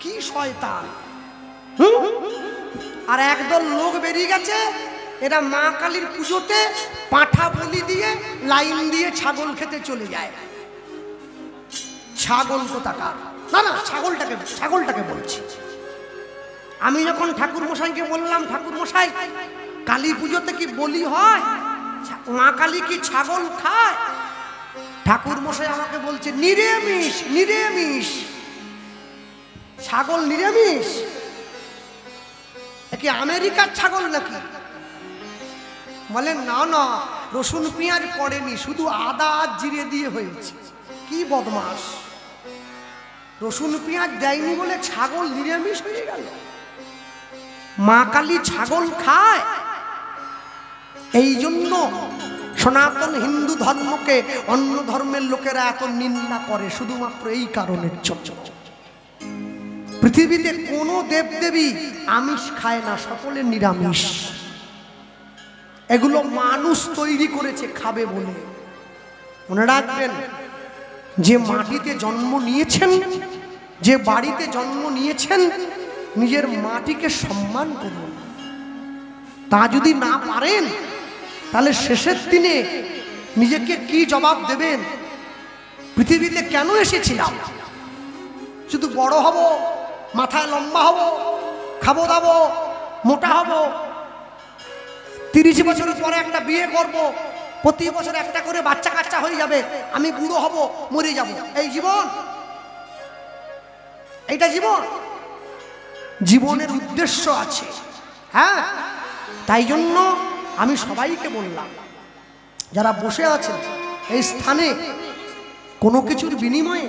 কি শয়তান! আর একদল লোক বেরিয়ে গেছে, এরা মা কালীর পুজোতে পাঁঠা বলি দিয়ে লাইন দিয়ে ছাগল খেতে চলে যায়। ছাগল কোথাকার, না না, ছাগলটাকে বলছি। আমি যখন ঠাকুর মশাইকে বললাম, ঠাকুর মশাই কালী পুজোতে কি বলি হয়, মা কালী কি ছাগল খায়? ঠাকুর মশাই আমাকে বলছে, নিরামিষ, নিরামিষ। ছাগল নিরামিষ? কি আমেরিকার ছাগল নাকি? বলেন, না না, রসুন পেঁয়াজ পড়েনি, শুধু আদা আর জিরে দিয়ে হয়েছে। কি বদমাস! রসুন পেঁয়াজ দেয়নি বলে ছাগল নিরামিষ হয়ে গেল? মা কালী ছাগল খায়? এই জন্য সনাতন হিন্দু ধর্মকে অন্য ধর্মের লোকেরা এত নিন্দা করে, শুধুমাত্র এই কারণের জন্য। পৃথিবীতে কোনো দেবদেবী আমিষ খায় না, সকলে নিরামিষ। এগুলো মানুষ তৈরি করেছে খাবে বলে। মনে রাখবেন, যে মাটিতে জন্ম নিয়েছেন, যে বাড়িতে জন্ম নিয়েছেন, নিজের মাটিকে সম্মান করুন। তা যদি না পারেন, তাহলে শেষের দিনে নিজেকে কি জবাব দেবেন? পৃথিবীতে কেন এসেছিলাম? শুধু বড় হব, মাথায় লম্বা হব, খাবো দাবো, মোটা হব, 30 বছর পরে একটা বিয়ে করব, প্রতি বছর একটা করে বাচ্চা কাচ্চা হয়ে যাবে, আমি বুড়ো হব, মরে যাব, এই জীবন? এইটা জীবন? জীবনের উদ্দেশ্য আছে। হ্যাঁ, তাই জন্য আমি সবাইকে বললাম, যারা বসে আছেন এই স্থানে, কোনো কিছুর বিনিময়ে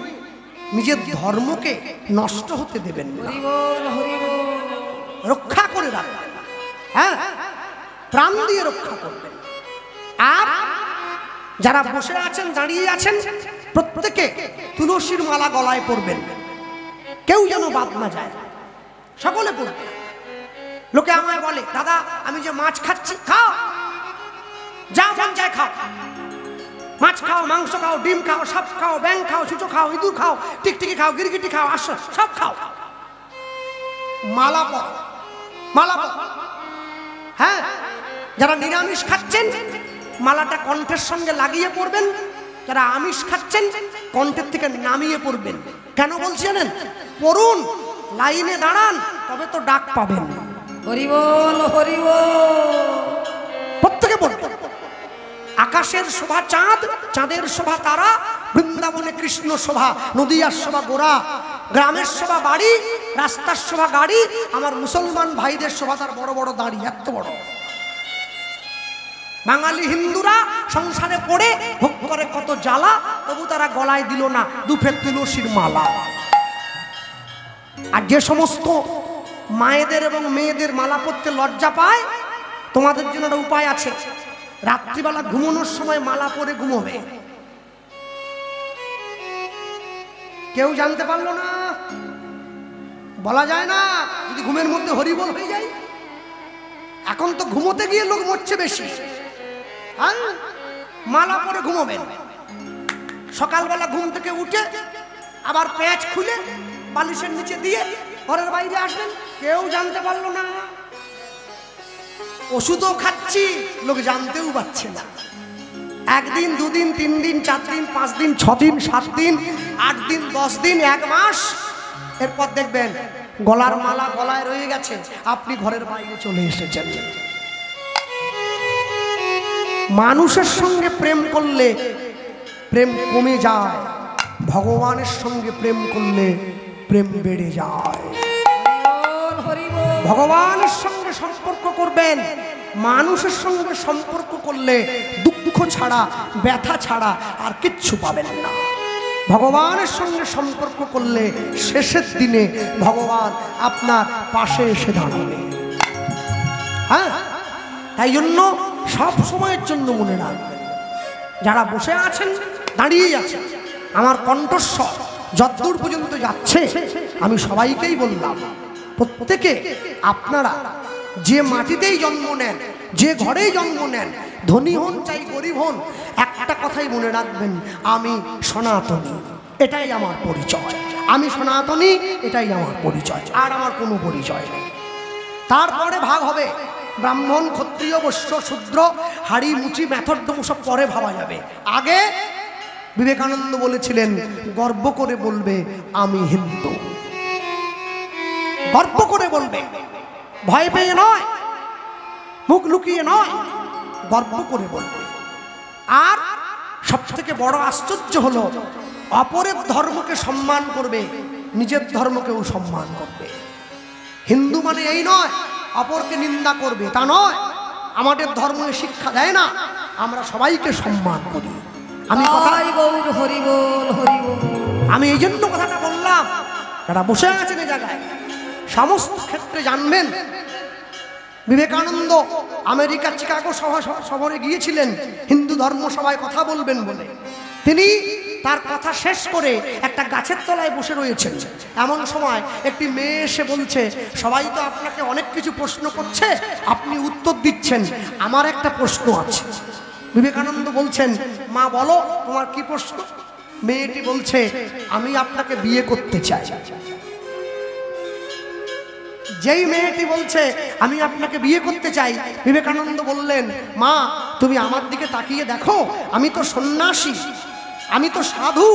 নিজের ধর্মকে নষ্ট হতে দেবেন না, রক্ষা করে রাখবেন। হ্যাঁ, প্রাণ দিয়ে রক্ষা করবেন। আর যারা বসে আছেন, দাঁড়িয়ে আছেন, প্রত্যেকে তুলসীর মালা গলায় পরবেন, কেউ যেন বাদ না যায়, সকলে পড়বে। লোকে আমায় বলে, দাদা আমি যে মাছ খাচ্ছি। খাও, যা মন চায় খাও, মাছ খাও, মাংস খাও, ডিম খাও, সাপ খাও, ব্যাং খাও, সুচো খাও, ইঁদুর খাও, টিকটিকি খাও, গিরগিটি খাও, আসো সব খাও, মালা পর, মালা পর। হ্যাঁ, যারা নিরামিষ খাচ্ছেন মালাটা কণ্ঠের সঙ্গে লাগিয়ে পড়বেন, যারা আমিষ খাচ্ছেন কণ্ঠের থেকে নামিয়ে পড়বেন। কেন বলছি জানেন? পড়ুন, লাইনে দাঁড়ান, তবে তো ডাক পাবেন। হরি বল, হরি বল। প্রত্যেকে পড়বেন। আকাশের শোভা চাঁদ, চাঁদের শোভা তারা, বৃন্দাবনে কৃষ্ণ শোভা, নদিয়ার শোভা গোরা, গ্রামের শোভা বাড়ি, রাস্তার শোভা গাড়ি, আমার মুসলমান ভাইদের শোভা তার বড় বড় দাড়ি, এত বড়। বাঙালি হিন্দুরা সংসারে পড়ে ভোগ করে কত জ্বালা, তবু তারা গলায় দিল না দুফের তুলসীর মালা। আর যে সমস্ত মায়েদের এবং মেয়েদের মালা পরতে লজ্জা পায়, তোমাদের জন্য একটা উপায় আছে। রাত্রিবেলা ঘুমানোর সময় মালা পরে ঘুমোবে, কেউ জানতে পারলো না, বলা যায় না, যদি ঘুমের মধ্যে হরিবল হয়ে যায়। এখন তো ঘুমোতে গিয়ে লোক মরছে বেশি। হ্যাঁ, মালা পরে ঘুমোবেন। সকালবেলা ঘুম থেকে উঠে আবার পেঁচ খুলে বালিশের নিচে দিয়ে ঘরের বাইরে আসবেন, কেউ জানতে পারলো না। ওষুধও খাচ্ছি, লোক জানতেও পারছে না। একদিন, দুদিন, 3 দিন, 4 দিন, 5 দিন, 6 দিন, 7 দিন, 8 দিন, 10 দিন, 1 মাস, এরপর দেখবেন গলার মালা গলায় রয়ে গেছে, আপনি ঘরের বাইরে চলে এসেছেন। মানুষের সঙ্গে প্রেম করলে প্রেম কমে যায়, ভগবানের সঙ্গে প্রেম করলে প্রেম বেড়ে যায়। ভগবানের সঙ্গে সম্পর্ক করবেন, মানুষের সঙ্গে সম্পর্ক করলে দুঃখ ছাড়া, ব্যথা ছাড়া আর কিচ্ছু পাবেন না। ভগবানের সঙ্গে সম্পর্ক করলে শেষের দিনে ভগবান আপনার পাশে এসে দাঁড়াবে। হ্যাঁ, তাই জন্য সব সময়ের জন্য মনে রাখবেন, যারা বসে আছেন, দাঁড়িয়ে আছেন, আমার কণ্ঠস্বর যতদূর পর্যন্ত যাচ্ছে আমি সবাইকেই বললাম, প্রত্যেকে আপনারা যে মাটিতেই জন্ম নেন, যে ঘরেই জন্ম নেন, ধনী হন চাই গরিব হন, একটা কথাই মনে রাখবেন, আমি সনাতনী, এটাই আমার পরিচয়। আমি সনাতনী, এটাই আমার পরিচয়, আর আমার কোনো পরিচয় নেই। তারপরে ভাগ হবে ব্রাহ্মণ, ক্ষত্রিয়, বৈশ্য, শূদ্র, হাড়ি, মুচি, মেথরডম সব পরে ভাবা যাবে। আগে বিবেকানন্দ বলেছিলেন, গর্ব করে বলবে আমি হিন্দু। গর্ব করে বলবে, ভয় পেয়ে নয়, মুখ লুকিয়ে নয়, গর্ব করে বলবে। আর সবথেকে বড় আশ্চর্য হলো, অপরের ধর্মকে সম্মান করবে, নিজের ধর্মকেও সম্মান করবে। হিন্দু মানে এই নয় অপরকে নিন্দা করবে, তা নয়। আমাদের ধর্ম শিক্ষা দেয় না, আমরা সবাইকে সম্মান করি। আমি এই জন্য কথাটা বললাম, যারা বসে আছেন এই জায়গায় সমস্ত ক্ষেত্রে জানবেন, বিবেকানন্দ আমেরিকা চিকাগো শহরে গিয়েছিলেন হিন্দু ধর্ম সভায় কথা বলবেন বলে। তিনি তার কথা শেষ করে একটা গাছের তলায় বসে রয়েছেন। এমন সময় একটি মেয়ে এসে বলছে, সবাই তো আপনাকে অনেক কিছু প্রশ্ন করছে, আপনি উত্তর দিচ্ছেন, আমার একটা প্রশ্ন আছে। বিবেকানন্দ বলছেন, মা বলো তোমার কি প্রশ্ন? মেয়েটি বলছে, আমি আপনাকে বিয়ে করতে চাই। যেই মেয়েটি বলছে আমি আপনাকে বিয়ে করতে চাই, বিবেকানন্দ বললেন, মা তুমি আমার দিকে তাকিয়ে দেখো, আমি তো সন্ন্যাসী, আমি তো সাধু,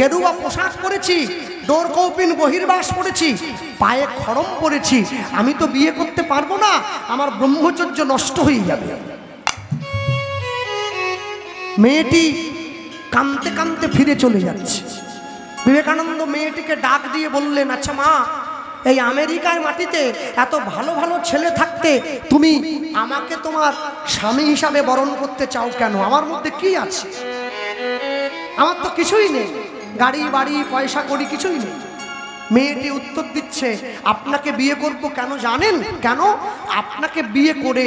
গেরুয়া পোশাক পরেছি, ডোর কৌপিন বহির্বাস পরেছি, পায়ে খড়ম পরেছি, আমি তো বিয়ে করতে পারবো না, আমার ব্রহ্মচর্য নষ্ট হয়ে যাবে। মেয়েটি কাঁদতে কাঁদতে ফিরে চলে যাচ্ছে। বিবেকানন্দ মেয়েটিকে ডাক দিয়ে বললেন, আচ্ছা মা, এই আমেরিকার মাটিতে এত ভালো ভালো ছেলে থাকতে তুমি আমাকে তোমার স্বামী হিসাবে বরণ করতে চাও কেন? আমার মধ্যে কি আছে? আমার তো কিছুই নেই, গাড়ি বাড়ি পয়সা করি কিছুই নেই। মেয়েটি উত্তর দিচ্ছে, আপনাকে বিয়ে করব কেন জানেন? কেন? আপনাকে বিয়ে করে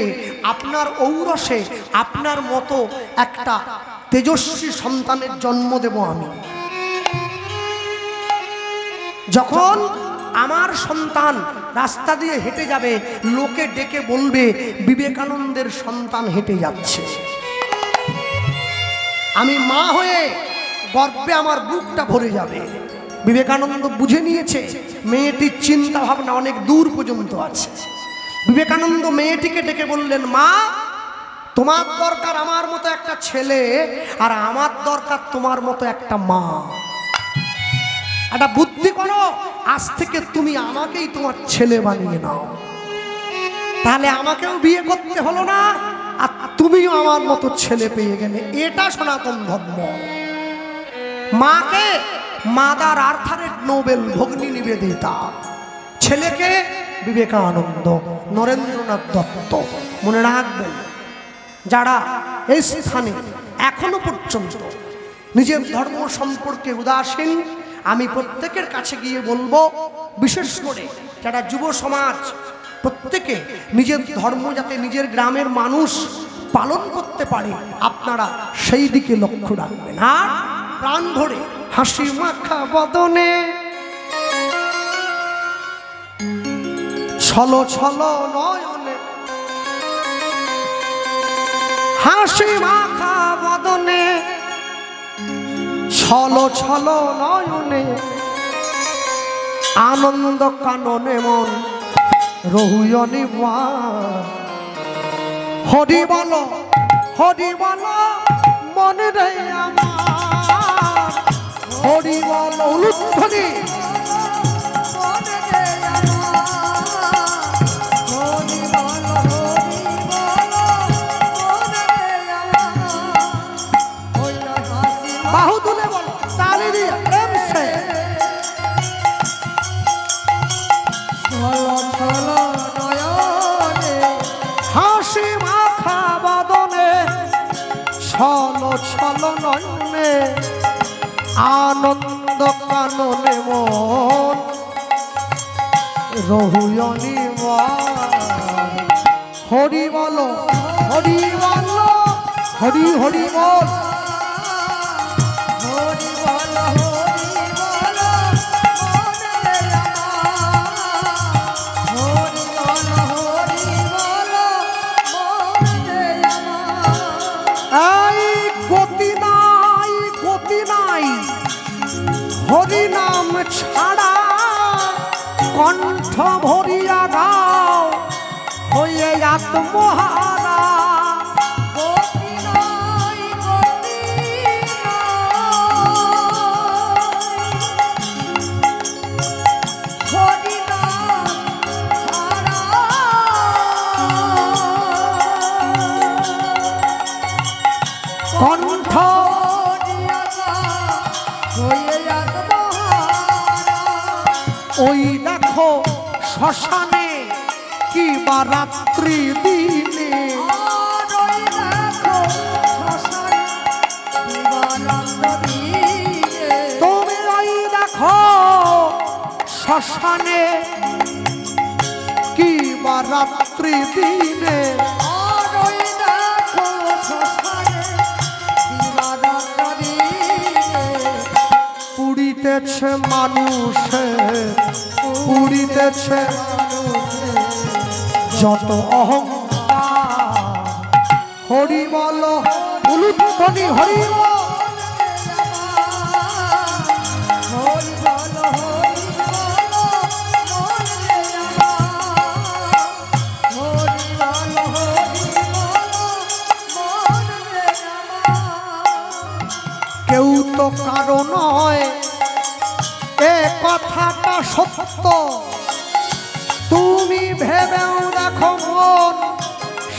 আপনার ঔরসে আপনার মতো একটা তেজস্বী সন্তানের জন্ম দেব আমি। যখন আমার সন্তান রাস্তা দিয়ে হেঁটে যাবে, লোকে ডেকে বলবে বিবেকানন্দের সন্তান হেঁটে যাচ্ছে। আমি মা হয়ে গর্বে আমার বুকটা ভরে যাবে। বিবেকানন্দ বুঝে নিয়েছে মেয়েটির চিন্তা ভাবনা অনেক দূর পর্যন্ত আছে। বিবেকানন্দ মেয়েটিকে ডেকে বললেন, মা তোমার দরকার আমার মতো একটা ছেলে, আর আমার দরকার তোমার মতো একটা মা। একটা বুদ্ধি করো, আজ থেকে তুমি আমাকেই তোমার ছেলে বানিয়ে নাও, তাহলে আমাকেও বিয়ে করতে হলো না, আর তুমিও আমার মতো ছেলে পেয়ে গেলে। এটা সনাতন ধর্ম। মাকে মাদার আর্থারের নোবেল ভগ্নী নিবেদিতা, ছেলেকে বিবেকানন্দ, নরেন্দ্রনাথ দত্ত। মনে রাখবেন, যারা এই স্থানে এখনো পর্যন্ত নিজের ধর্ম সম্পর্কে উদাসীন, আমি প্রত্যেকের কাছে গিয়ে বলবো, বিশেষ করে যারা যুব সমাজ, প্রত্যেকে নিজের ধর্ম যাতে নিজের গ্রামের মানুষ পালন করতে পারে, আপনারা সেই দিকে লক্ষ্য রাখবেন। আর প্রাণ ভরে হাসি মাখা বদনে ছলো ছলো নয়নে, হাসি মাখা বদনে ছলো ছলো নয়নে আনন্দ কাননে মন রহুয়নি হরি বলো মনে রে আমার হরি বলো উলুধ্বনি বাহু তুলে বলো তালি দিয়ে প্রেম সে হাসি মাখা বদনে ছল ছল নয়নে আনন্দ কাননে মন রহুয়নি হরি বলো হরি হরি বল হরি নাম ছাড়া কণ্ঠ ভরিয়া গাও হয়ে আত্মহারা কণ্ঠ ওই দেখো শ্মশানে কি বা রাত্রি দিনে তুমি ওই দেখো শ্মশানে কি বা রাত্রি দিনে পুড়িতেছে পুড়িতেছে যত অহংকার হরি বলো উলুধ্বনি হরি কেউ তো কারো নয় এ কথাটা সত্য তুমি ভেবেও দেখো মন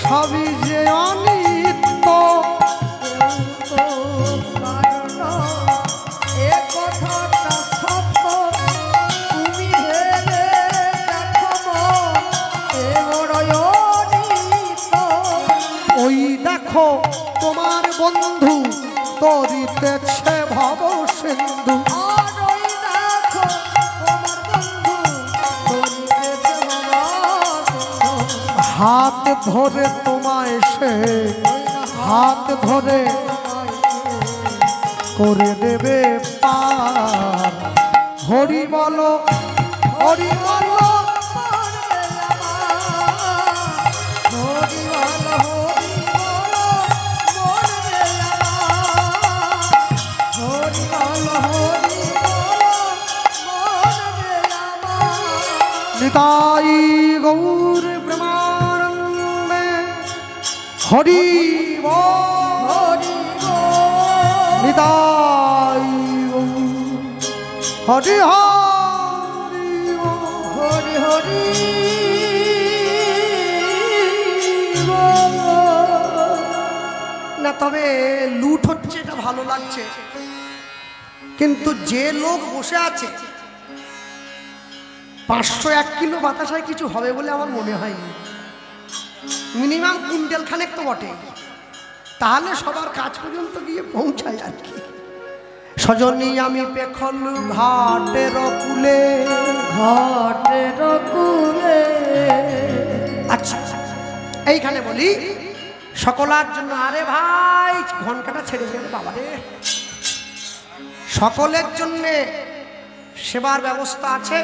সবই যে অনিত্য ওই দেখো তোমার বন্ধু তরিতেছে ভব সিন্ধু হাত ধরে তোমায় সে হাত ধরে করে দেবে পার হরি বলো হরি বলো নিতাই গৌর প্রেমানন্দে হরি বল নিতাই হরি হরি হরি না তবে লুট হচ্ছে এটা ভালো লাগছে কিন্তু যে লোক বসে আছে 501 কিলো বাতাসায় কিছু হবে বলে আমার মনে হয়নি মিনিমাম কুইন্টাল খানেক তো বটে তাহলে সবার কাজ পর্যন্ত গিয়ে পৌঁছায় আর কি সজনী আমি পেখল ঘাটের কুলে আচ্ছা এইখানে বলি সকলার জন্য আরে ভাই ঘন্টাটা ছেড়ে যাবে বাবা রে সকলের জন্য সেবার ব্যবস্থা আছে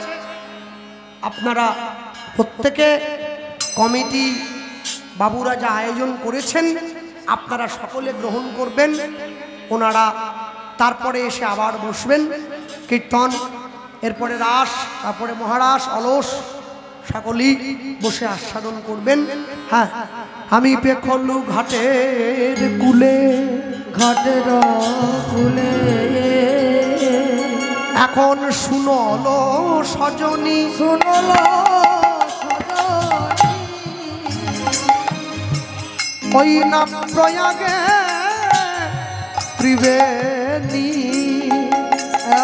আপনারা প্রত্যেকে কমিটি বাবুরা যা আয়োজন করেছেন আপনারা সকলে গ্রহণ করবেন ওনারা তারপরে এসে আবার বসবেন কীর্তন এরপরে রাস, তারপরে মহারাস, অলস সকলেই বসে আস্বাদন করবেন। হ্যাঁ, আমি পেখলু ঘাটের কুলে, ঘাটের কুলে এখন শুনলো সজনী, শুনলো ওই না প্রয়াগে ত্রিবেণী,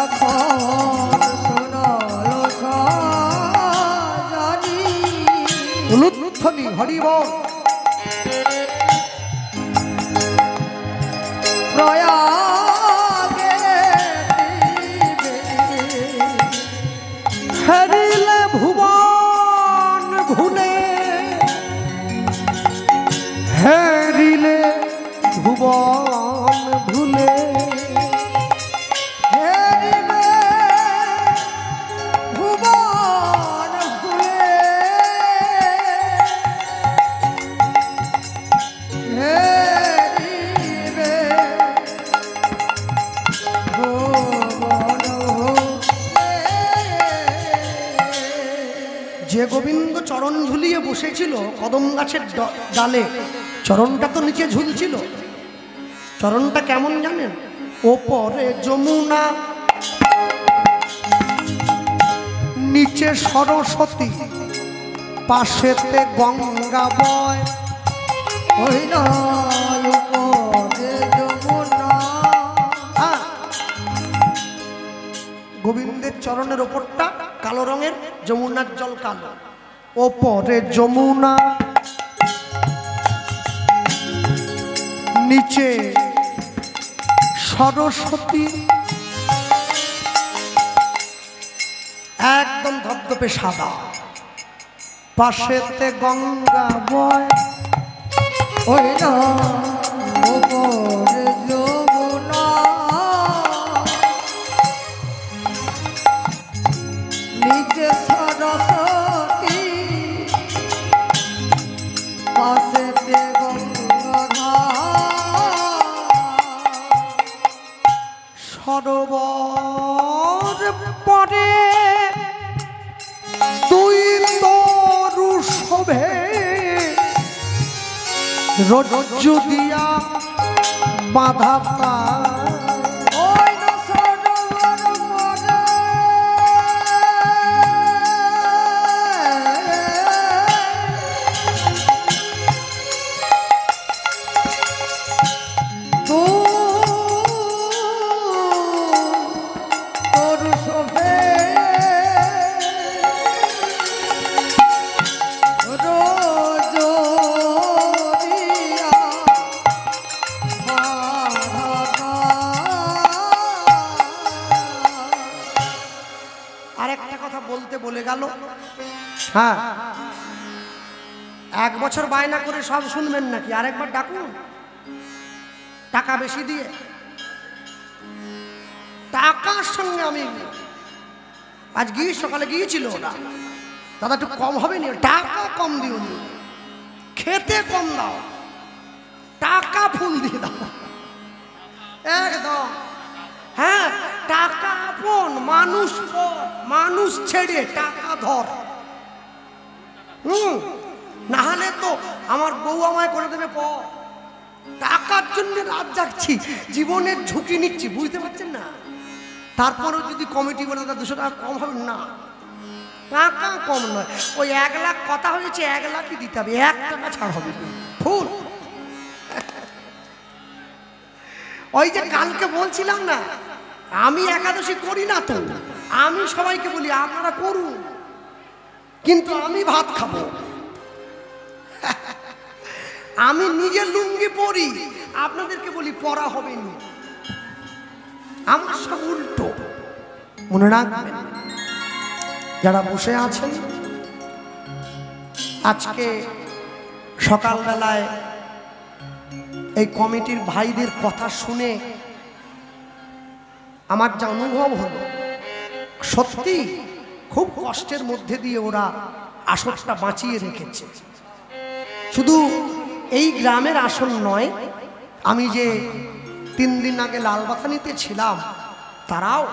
এখন শুনলো সজনী উলুধ্বনি হরিবল। প্রয়াগে হেরিলে ভুবন ভুলে, হেরিলে ভুবন ভুলে, হেরিলে ভুবন ভুলে, হেরিলে ভুবন ভুলে। যে গোবিন্দ চরণ ঝুলিয়ে বসেছিল কদম গাছের ডালে, চরণটা তো নিচে ঝুলছিল। চরণটা কেমন জানেন? ওপরে যমুনা, নিচে সরস্বতী, পাশেতে গঙ্গা বয়। ওই নয় উপরে যমুনা, গোবিন্দের চরণের ওপরটা কালো রঙের, যমুনার জল কালো। ওপরে যমুনা, নিচে সরস্বতী, একদম ধবধবে সাদা, পাশেতে গঙ্গা বয়। ওই নয় উপরে যমুনা, নিচে সরস্বতী, পাশেতে গঙ্গা, সরোবর পরে তুই তরু শোভে, রজ্জু দিয়া বাঁধা তার। ওই না সরোবর পরে তরু শোভে, রজনীয়া আরেকটা কথা বলতে বলে গেল। হ্যাঁ, 1 বছর বায়না করে সব শুনবেন নাকি? আরেকবার ডাকুন, টাকা বেশি দিয়ে। টাকার সঙ্গে আমি আজ গিয়ে সকালে গিয়েছিল ওরা, দাদা একটু কম হবে নি? টাকা কম দিও নি, খেতে কম দাও, টাকা ফুল দিয়ে দাও একদম। হ্যাঁ, টাকা আপন, মানুষ পর, মানুষ ছেড়ে টাকা ধর। না হলে তো আমার বউ আমায় করে দেবে পর। টাকার জন্য রাত জাগছি, জীবনের ঝুঁকি নিচ্ছি, বুঝতে পারছেন না? তারপরেও যদি কমিটি বলে 200 টাকা কম হবে না, টাকা কম নয়। ওই 1 লাখ কথা হয়েছে, 1 লাখই দিতে হবে, 1 টাকা ছাড় হবে ফুল। ওই যে কালকে বলছিলাম না, আমি একাদশী করি না তো, আমি সবাইকে বলি আপনারা করুন, কিন্তু আমি ভাত খাবো। আমি নিজে লুঙ্গি পরি, আপনাদেরকে বলি পরা হবে না। আমার সব উল্টো, মনে রাখবেন। যারা বসে আছেন, আজকে সকালবেলায় এই কমিটির ভাইদের কথা শুনে আমার যা অনুভব হলো, সত্যি খুব কষ্টের মধ্যে দিয়ে ওরা আসনটা বাঁচিয়ে রেখেছে। শুধু এই গ্রামের আসন নয়, আমি যে 3 দিন আগে লালবাথানিতে ছিলাম, তারাও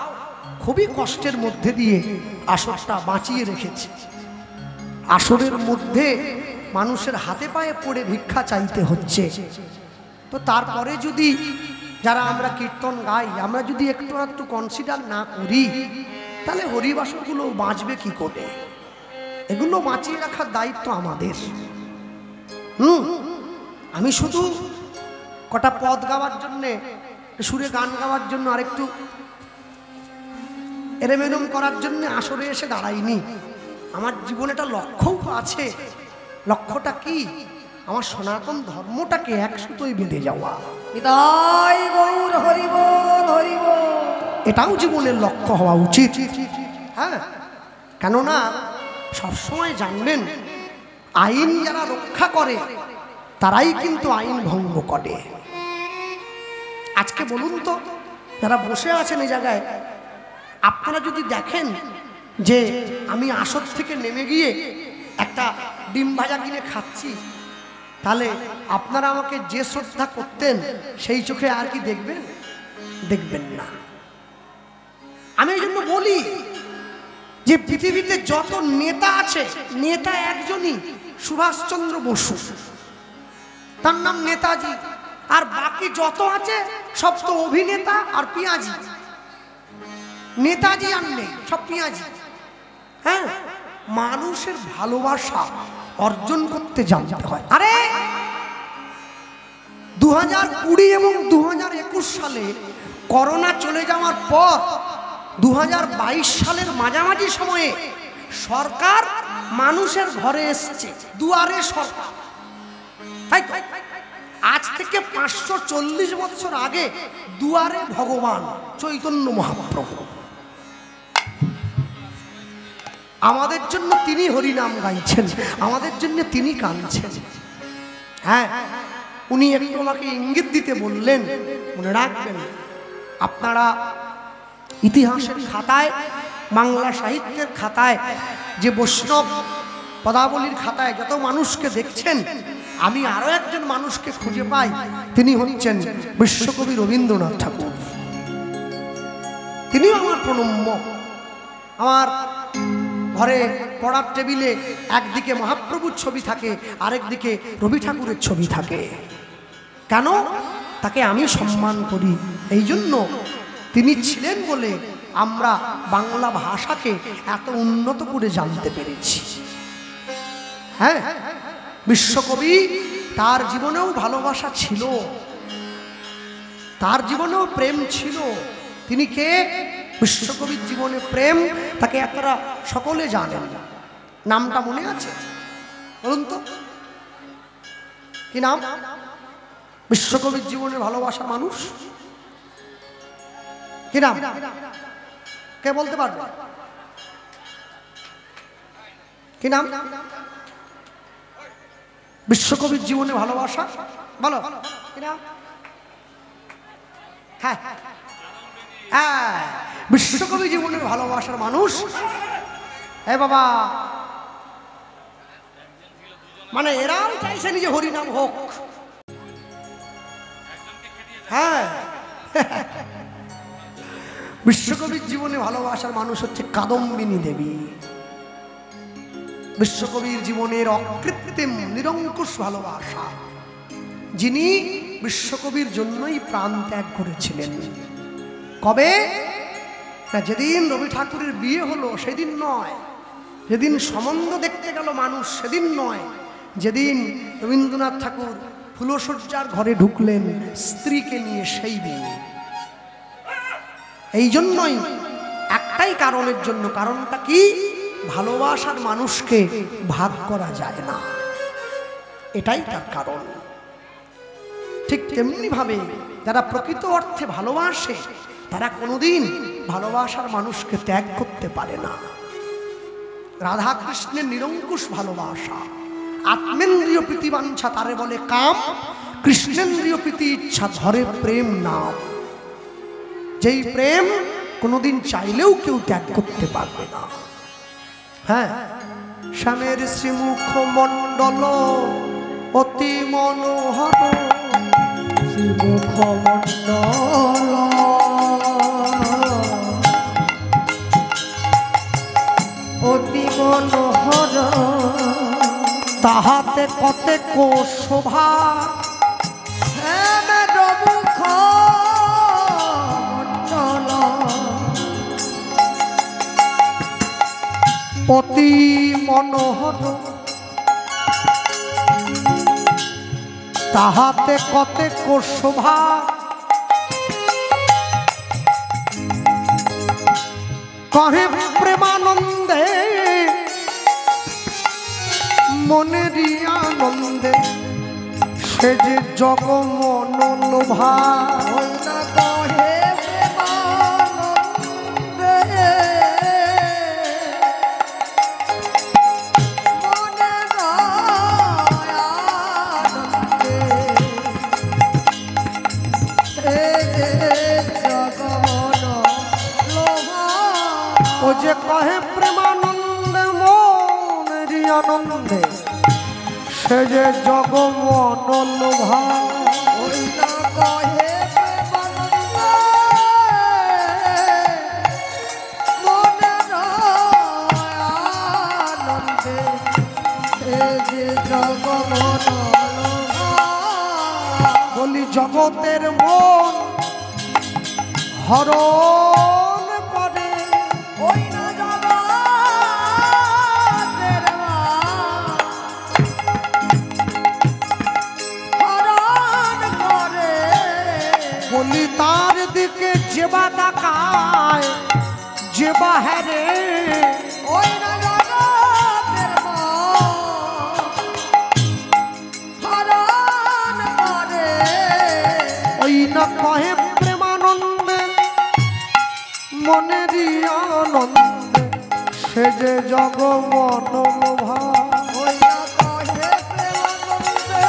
খুবই কষ্টের মধ্যে দিয়ে আসরটা বাঁচিয়ে রেখেছে। আসরের মধ্যে মানুষের হাতে পায়ে পড়ে ভিক্ষা চাইতে হচ্ছে। তো তারপরে যদি যারা আমরা কীর্তন গাই, আমরা যদি একটু একটু কনসিডার না করি, তাহলে হরিবাসরগুলো বাঁচবে কি করে? এগুলো বাঁচিয়ে রাখার দায়িত্ব আমাদের। আমি শুধু কটা পদ গাওয়ার জন্যে, সুরে গান গাওয়ার জন্য, আরেকটু এরেমেরম করার জন্য আসরে এসে দাঁড়াইনি। আমার জীবনে একটা লক্ষ্যও আছে। লক্ষ্যটা কি? আমার সনাতন ধর্মটাকে এক সুতোয় বেঁধে যাওয়া। নিতাই গৌর হরি বল হরি বল। এটাও জীবনের লক্ষ্য হওয়া উচিত। হ্যাঁ, কেননা সবসময় জানবেন, আইন যারা রক্ষা করে তারাই কিন্তু আইন ভঙ্গ করে। আজকে বলুন তো, যারা বসে আছেন এই জায়গায়, আপনারা যদি দেখেন যে আমি আসর থেকে নেমে গিয়ে একটা ডিম ভাজা কিনে খাচ্ছি, তাহলে আপনারা আমাকে যে শ্রদ্ধা করতেন সেই চোখে আর কি দেখবেন? দেখবেন না। আমি এই জন্য বলি যে পৃথিবীতে যত নেতা আছে, নেতা একজনই, সুভাষচন্দ্র বসু, তার নাম নেতাজি। আর বাকি যত আছে সব তো অভিনেতা আর পিঁয়াজি। নেতাজি আর নেই, সব পিঁয়াজি। হ্যাঁ, মানুষের ভালোবাসা অর্জন করতে জানতে হয়। আরে 2020 এবং 2021 সালে করোনা চলে যাওয়ার পর 2022 সালের মাঝামাঝি সময়ে সরকার মানুষের ঘরে এসছে, দুয়ারে সরকার। তাই তো আজ থেকে 540 বছর আগে দুয়ারে ভগবান চৈতন্য মহাপ্রভু। আমাদের জন্য তিনি হরিনাম গাইছেন, আমাদের জন্য তিনি কাঁদছেন। হ্যাঁ, উনি একটু আমাকে ইঙ্গিত দিতে বললেন, মনে রাখবেন, আপনারা ইতিহাসের খাতায়, বাংলা সাহিত্যের খাতায়, যে বৈষ্ণব পদাবলীর খাতায় যত মানুষকে দেখছেন, আমি আরো একজন মানুষকে খুঁজে পাই। তিনি হচ্ছেন বিশ্বকবি রবীন্দ্রনাথ ঠাকুর। তিনিও আমার প্রণম্য। আমার ঘরে পড়ার টেবিলে একদিকে মহাপ্রভুর ছবি থাকে, আরেকদিকে রবি ঠাকুরের ছবি থাকে। কেন? তাকে আমি সম্মান করি। এই জন্য তিনি ছিলেন বলে আমরা বাংলা ভাষাকে এত উন্নত করে জানতে পেরেছি। হ্যাঁ, বিশ্বকবি, তার জীবনেও ভালোবাসা ছিল, তার জীবনেও প্রেম ছিল। তিনি কে? বিশ্বকবির জীবনে প্রেম, তাকে আপনারা সকলে জানেন। নামটা মনে আছে? বলুন তো, কি নাম? বিশ্বকবির জীবনে ভালোবাসা মানুষ কি নাম? কে বলতে পারবে? কি নাম? বিশ্বকবির জীবনে ভালোবাসা, বলো কি নাম? হ্যাঁ হ্যাঁ, বিশ্বকবি জীবনে ভালোবাসার মানুষ। হ্যাঁ বাবা, মানে এরাও চাইছেন যে হরিনাম হোক। হ্যাঁ, বিশ্বকবির জীবনে ভালোবাসার মানুষ হচ্ছে কাদম্বিনী দেবী। বিশ্বকবির জীবনের অকৃত্রিম নিরঙ্কুশ ভালোবাসা, যিনি বিশ্বকবির জন্যই প্রাণ ত্যাগ করেছিলেন। কবে? না, যেদিন রবি ঠাকুরের বিয়ে হলো সেদিন নয়, যেদিন সম্বন্ধ দেখতে গেল মানুষ সেদিন নয়, যেদিন রবীন্দ্রনাথ ঠাকুর ফুলশয্যার ঘরে ঢুকলেন স্ত্রীকে নিয়ে সেই দিন। এই জন্যই, একটাই কারণের জন্য। কারণটা কি? ভালোবাসার মানুষকে ভাগ করা যায় না, এটাই তার কারণ। ঠিক তেমনি ভাবে যারা প্রকৃত অর্থে ভালোবাসে তারা কোনোদিন ভালোবাসার মানুষকে ত্যাগ করতে পারে না। রাধা কৃষ্ণের নিরঙ্কুশ ভালোবাসা, আত্মেন্দ্রিয় প্রীতিবাঞ্ছা তারে বলে কাম, কৃষ্ণেন্দ্রিয় প্রীতি ইচ্ছা ধরে প্রেম নাম। যেই প্রেম কোনোদিন চাইলেও কেউ ত্যাগ করতে পারবে না। হ্যাঁ, শ্যামের শ্রীমুখ মণ্ডল অতি মনোহর, শ্রীমুখ মণ্ডল অতি মনোহর তাহাতে কতেক শোভা শ্যামের মুখ মণ্ডল অতি মনোহর তাহাতে কতেক শোভা কহে প্রেমানন্দে মনেরই আনন্দে সে যে জগমন লোভা ওই না কহে প্রেমানন্দে মনের আনন্দে সে যে জগমন লোভা ও যে কহে প্রেমানন্দে মনেরই আনন্দে সে যে জগমন লোভা ওই না কহে প্রেমানন্দে মনের আনন্দে সে যে জগমন লোভা বলি জগতের মন হরণ করে ওই না জগতের হরণ করে বলি তার দিকে যেবা তাকায় যেবা হেরে ওই না জগতের হরণ করে ওই না কহে প্রেমানন্দে মনেরই আনন্দে সে যে জগমন লোভা ওই না কহে প্রেমানন্দে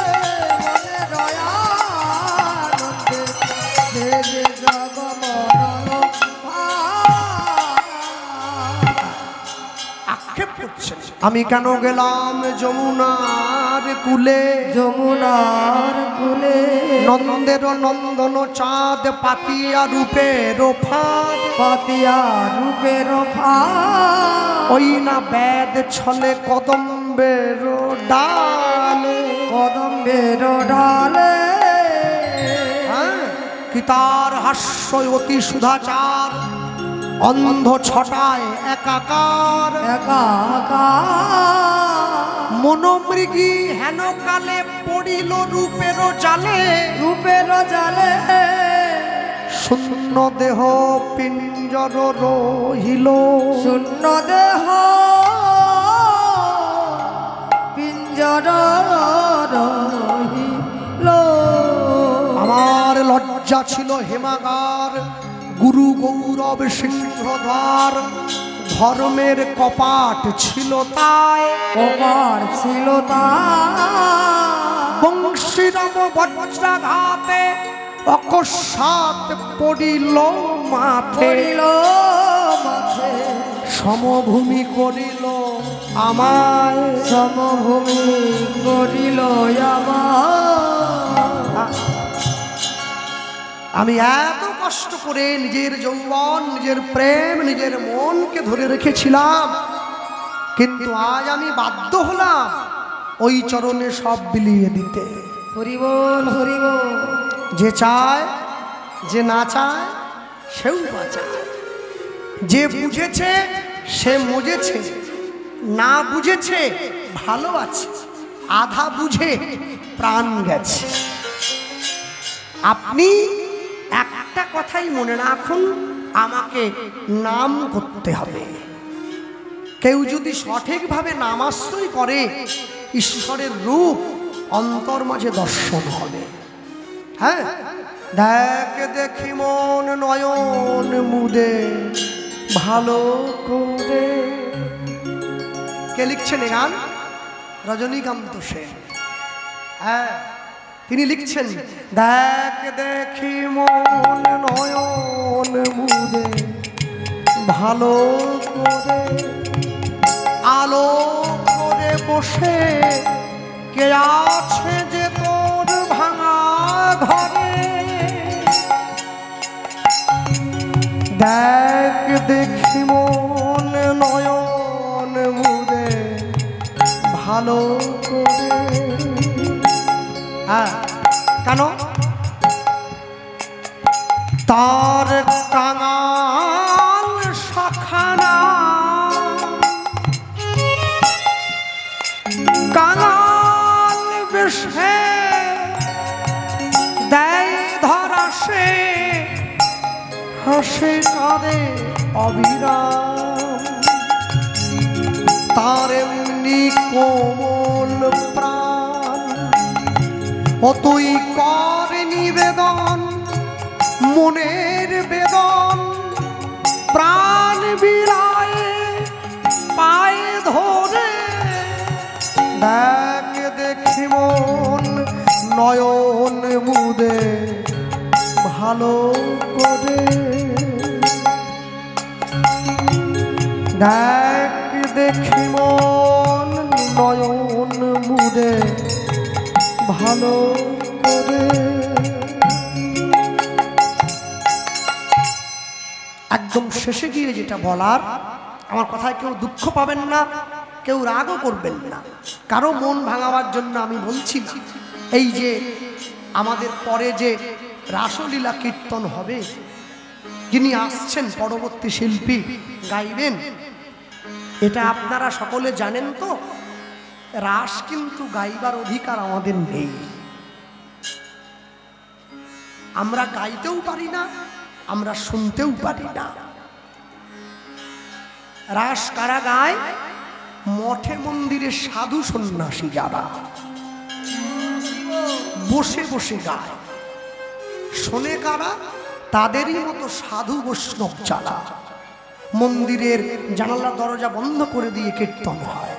মনে দয়ানন্দে সে যে জগমন লোভা আক্ষেপ করছেন আমি কেন গেলাম যমুনার কুলে যমুনার কুলে নন্দের নন্দন চাঁদ পাতিয়া রূপের ফাঁদ পাতিয়া রূপের ফাঁদ ওই না বেদ ছলে কদম্বের ডালে কদম্বের ডালে হ্যাঁ, কি তার হাস্য অতি সুধাচার অন্ধ ছটায় একাকার একাকার মনোমৃগী হেন কালে পড়িল রূপের জালে রূপের জালে শূন্য দেহ পিঞ্জর রহিল শূন্য দেহ পিঞ্জর রহিল আমার লজ্জা ছিল হেমাগার গুরু গৌরব সিংহদ্বার ধর্মের কপাট ছিল তাই কপার ছিল তার বংশীরাম বজ্রাঘাতে অকস্মাৎ পড়িল মাথে পড়িল মাথে সমভূমি করিল আমায় সমভূমি করিল আমার আমি এত কষ্ট করে নিজের যৌবন নিজের প্রেম নিজের মনকে ধরে রেখেছিলাম কিন্তু আজ আমি বাধ্য হলাম ওই চরণে সব বিলিয়ে দিতে হরিবল হরিবল যে চায় যে না চায় সেও বাঁচায় যে বুঝেছে সে মজেছে না বুঝেছে ভালো আছে আধা বুঝে প্রাণ গেছে আপনি একটা কথাই মনে রাখুন আমাকে নাম করতে হবে কেউ যদি সঠিকভাবে নামাশ্রয় করে ঈশ্বরের রূপ অন্তর মাঝে দর্শন হবে হ্যাঁ দেখ দেখি মন নয়ন মুদে ভালো করে কে লিখছেন গান রজনীকান্ত সেন হ্যাঁ তিনি লিখছেন দেখ দেখি মন নয়ন মুদে ভালো করে আলো করে বসে কে আছে যে তোর ভাঙা ঘরে দেখ দেখি মন নয়ন ভালো করে। হ্যাঁ, কেন? তার কাঙাল শাখানা, কাঙাল বেশে দেয় ধরা, সে হাসে কাঁদে অবিরাম। তার এমনি কোমল প্রাণ, অতই করে নিবেদন, মনের বেদন প্রাণ বিলায় পায়ে ধরে। দেখ দেখি মন নয়ন মুদে ভালো করে। দেখ দেখি মন নয়ন মুদে ভালো করে। একদম শেষে গিয়ে যেটা বলার, আমার কথায় কেউ দুঃখ পাবেন না, কেউ রাগও করবেন না, কারো মন ভাঙাবার জন্য আমি বলছি না। এই যে আমাদের পরে যে রাসলীলা কীর্তন হবে, যিনি আসছেন পরবর্তী শিল্পী গাইবেন, এটা আপনারা সকলে জানেন তো। রাস কিন্তু গাইবার অধিকার আমাদের নেই, আমরা গাইতেও পারি না, আমরা শুনতেও পারি না। রাস কারা গায়? মঠে মন্দিরে সাধু সন্ন্যাসী যারা বসে বসে গায়। শোনে কারা? তাদেরই মতো সাধু বৈষ্ণব যারা মন্দিরের জানালা দরজা বন্ধ করে দিয়ে কীর্তন হয়।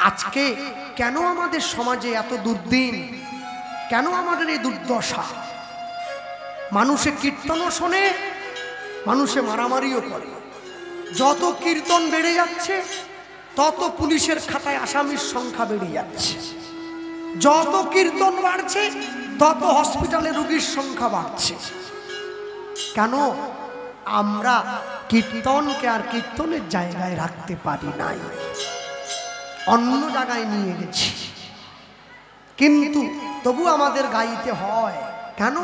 আজকে কেন আমাদের সমাজে এত দুর্দিন, কেন আমাদের এই দুর্দশা? মানুষে কীর্তনও শোনে, মানুষে মারামারিও করে। যত কীর্তন বেড়ে যাচ্ছে তত পুলিশের খাতায় আসামির সংখ্যা বেড়ে যাচ্ছে। যত কীর্তন বাড়ছে তত হসপিটালে রোগীর সংখ্যা বাড়ছে। কেন? আমরা কীর্তনকে আর কীর্তনের জায়গায় রাখতে পারি নাই, অন্য জায়গায় নিয়ে গেছি। কিন্তু তবু আমাদের গাইতে হয়। কেন?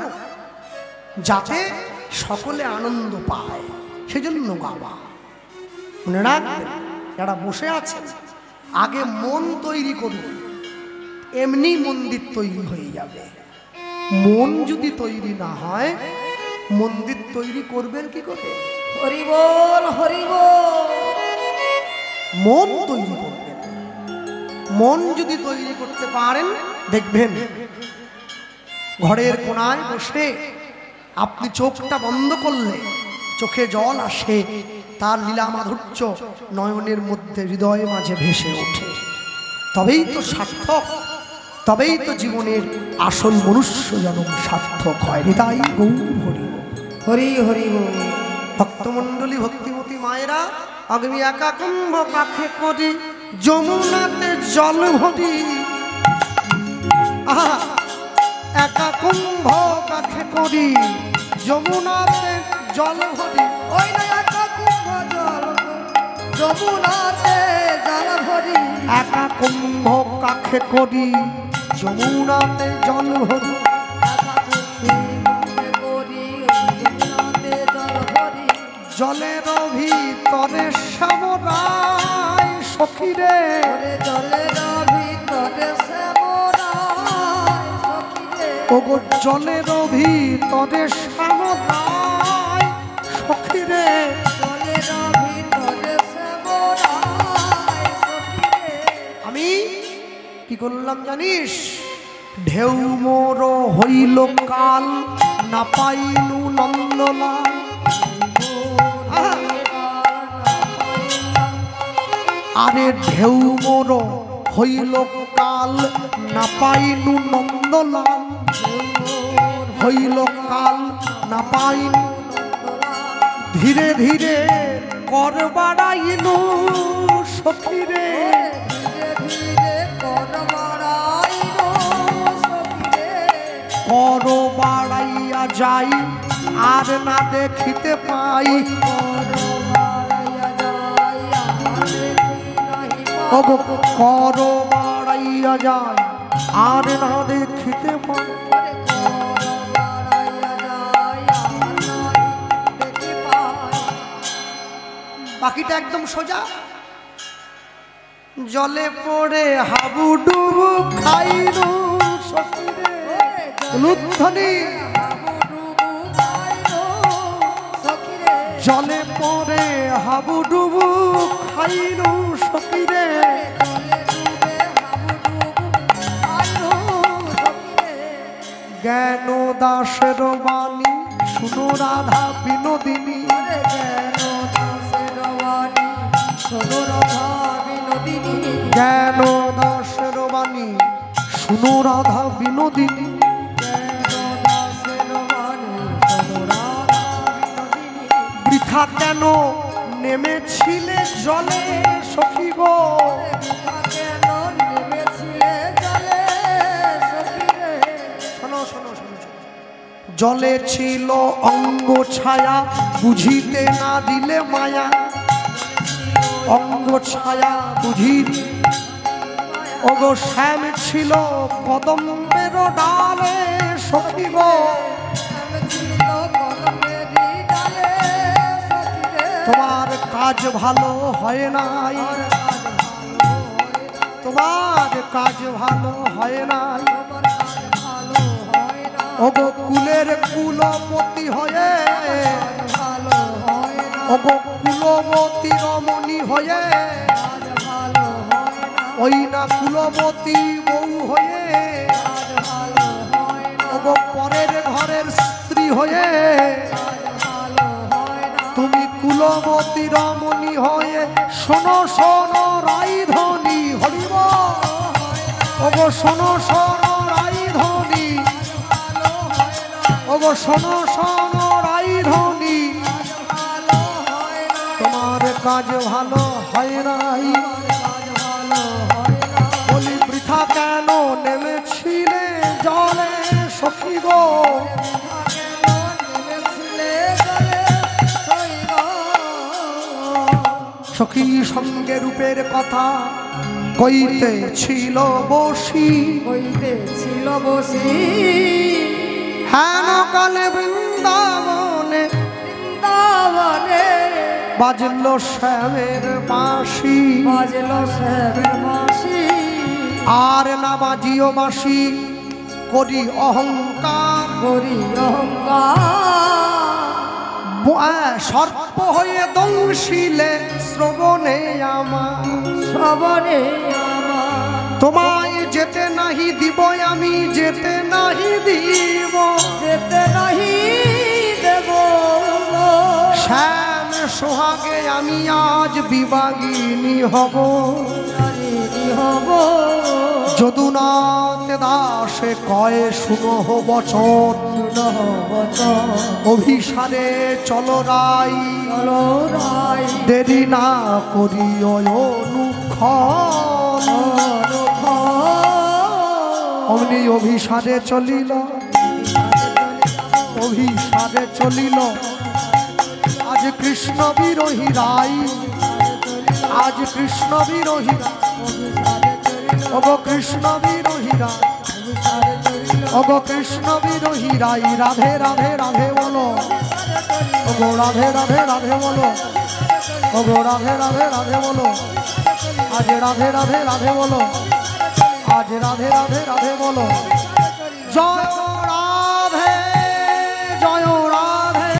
যাতে সকলে আনন্দ পায়, সেজন্য গাওয়া। মনে রাখবেন, যারা বসে আছেন, আগে মন তৈরি করুন, এমনি মন্দির তৈরি হয়ে যাবে। মন যদি তৈরি না হয়, মন্দির তৈরি করবেন কি করে? হরি বল, হরি বল। মন তৈরি করবেন। মন যদি তৈরি করতে পারেন, দেখবেন ঘরের কোণায় বসে আপনি চোখটা বন্ধ করলে চোখে জল আসে, তার লীলা মাধুর্য নয়নের মধ্যে হৃদয়ে মাঝে ভেসে ওঠে। তবেই তো সার্থক, তবেই তো জীবনের আসল মনুষ্য জন্ম সার্থক হয়। হৃদয় গৌর হরি হরি হরি বল। ভক্তমণ্ডলী, ভক্তিমতী মায়েরা, অগ্নি একা কুম্ভ কাখে করি, যমুনাতে জল ভরি। আহা, একা কুম্ভ কাখে করি, যমুনাতে জল ভরি। ওই না একা কুম্ভ জল, যমুনাতে জল ভরি। একা কুম্ভ কাখে করি, যমুনাতে জল ভরি। জলের ভিতরে শ্যামরায় সখীরে, জলের ভিতরে শ্যামরায় সখীরে। ওগো জলের ভিতরে শ্যামরায় সখীরে, জলের ভিতরে শ্যামরায় সখীরে। আমি কি করলাম জানিস? ঢেউ মোর হইল কাল, না পাইলু নন্দলাল। আরে ঢেউ মোর হইল কাল, না পাইলু নন্দলাল। হইল কাল, না পাইলু, ধীরে ধীরে কর বাড়াইলু সখীরে। কর বাড়াইয়া যাই, আর না দেখিতে পাই। ওগো কর বাড়াইয়া যায় আর না দেখিতে পায়। বাকিটা একদম সোজা। জলে পড়ে হাবুডুবু খাইনু সখিরে লুধ্বনি। জলে পড়ে হাবুডুবু খাইনু সখিরে জ্ঞান দাসের বাণী শুনো রাধা বিনোদিনী। জ্ঞান দাসের বাণী শুনো রাধা বিনোদিনী। বৃথা কেন নেমেছিলে জলে সখী গো। শোনো শোনো শোনো, জলে ছিল অঙ্গ ছায়া বুঝিতে না দিলে মায়া। অঙ্গ ছায়া বুঝিতে ওগো শ্যাম ছিল কদম্বের ডালে সখী গো। তোমার কাজ ভালো হয় নাই, তোমার কাজ ভালো হয় নাই। ওগো কুলের কুলপতি হয়ে, ওগো কুলবতী রমণী হয়ে, ওই না কুলবতী বউ হয়ে, ওগো পরের ঘরের স্ত্রী হয়ে, তুমি কুলবতী রমণী হয়ে শোনো শোনো রাইধনী হরিব। ওগো শোনো শোনো রাইধনী, ওগো শোনো শোনো রাইধনী। তোমার কাজ ভালো হয় নাই, বলি বৃথা কেন নেমেছিলে জলে সখী গো। সখী সঙ্গে রূপের কথা কইতে ছিল বসি, কইতে ছিল বসি। হেন কালে বৃন্দাবনে, বৃন্দাবনে বাজলো শ্যামের বাঁশি, বাজলো শ্যামের বাঁশি। আর না বাজিও বাঁশি করি অহংকার, করি অহংকার। সর্প হয়ে দংশিলে শ্রবণে আমার, শ্রবণে আমার। তোমায় যেতে নাহি দিব আমি, যেতে নাহি দিব, যেতে নাহি দেব। শ্যাম সোহাগে আমি আজ বিভাগিনী হব, হব। যদুনাথ দাসে কয়ে শুনহ বচন, শুনহ বচন। অভিসারে চলো রাই, চলো রাই। দেরি না করিও অনুক্ষণ। অমনি অভিসারে চলিল, অভিসারে চলিল আজ কৃষ্ণ বিরোহী রাই, আজ কৃষ্ণ বিরোহী রাই। ওগো কৃষ্ণ বিরোহী রাই, ওগো কৃষ্ণ বিরোহী রাই। রাধে রাধে রাধে বলো, ওগো রাধে রাধে রাধে বলো, ওগো রাধে রাধে রাধে বলো। আজ রাধে রাধে রাধে বলো, আজ রাধে রাধে রাধে বলো। জয়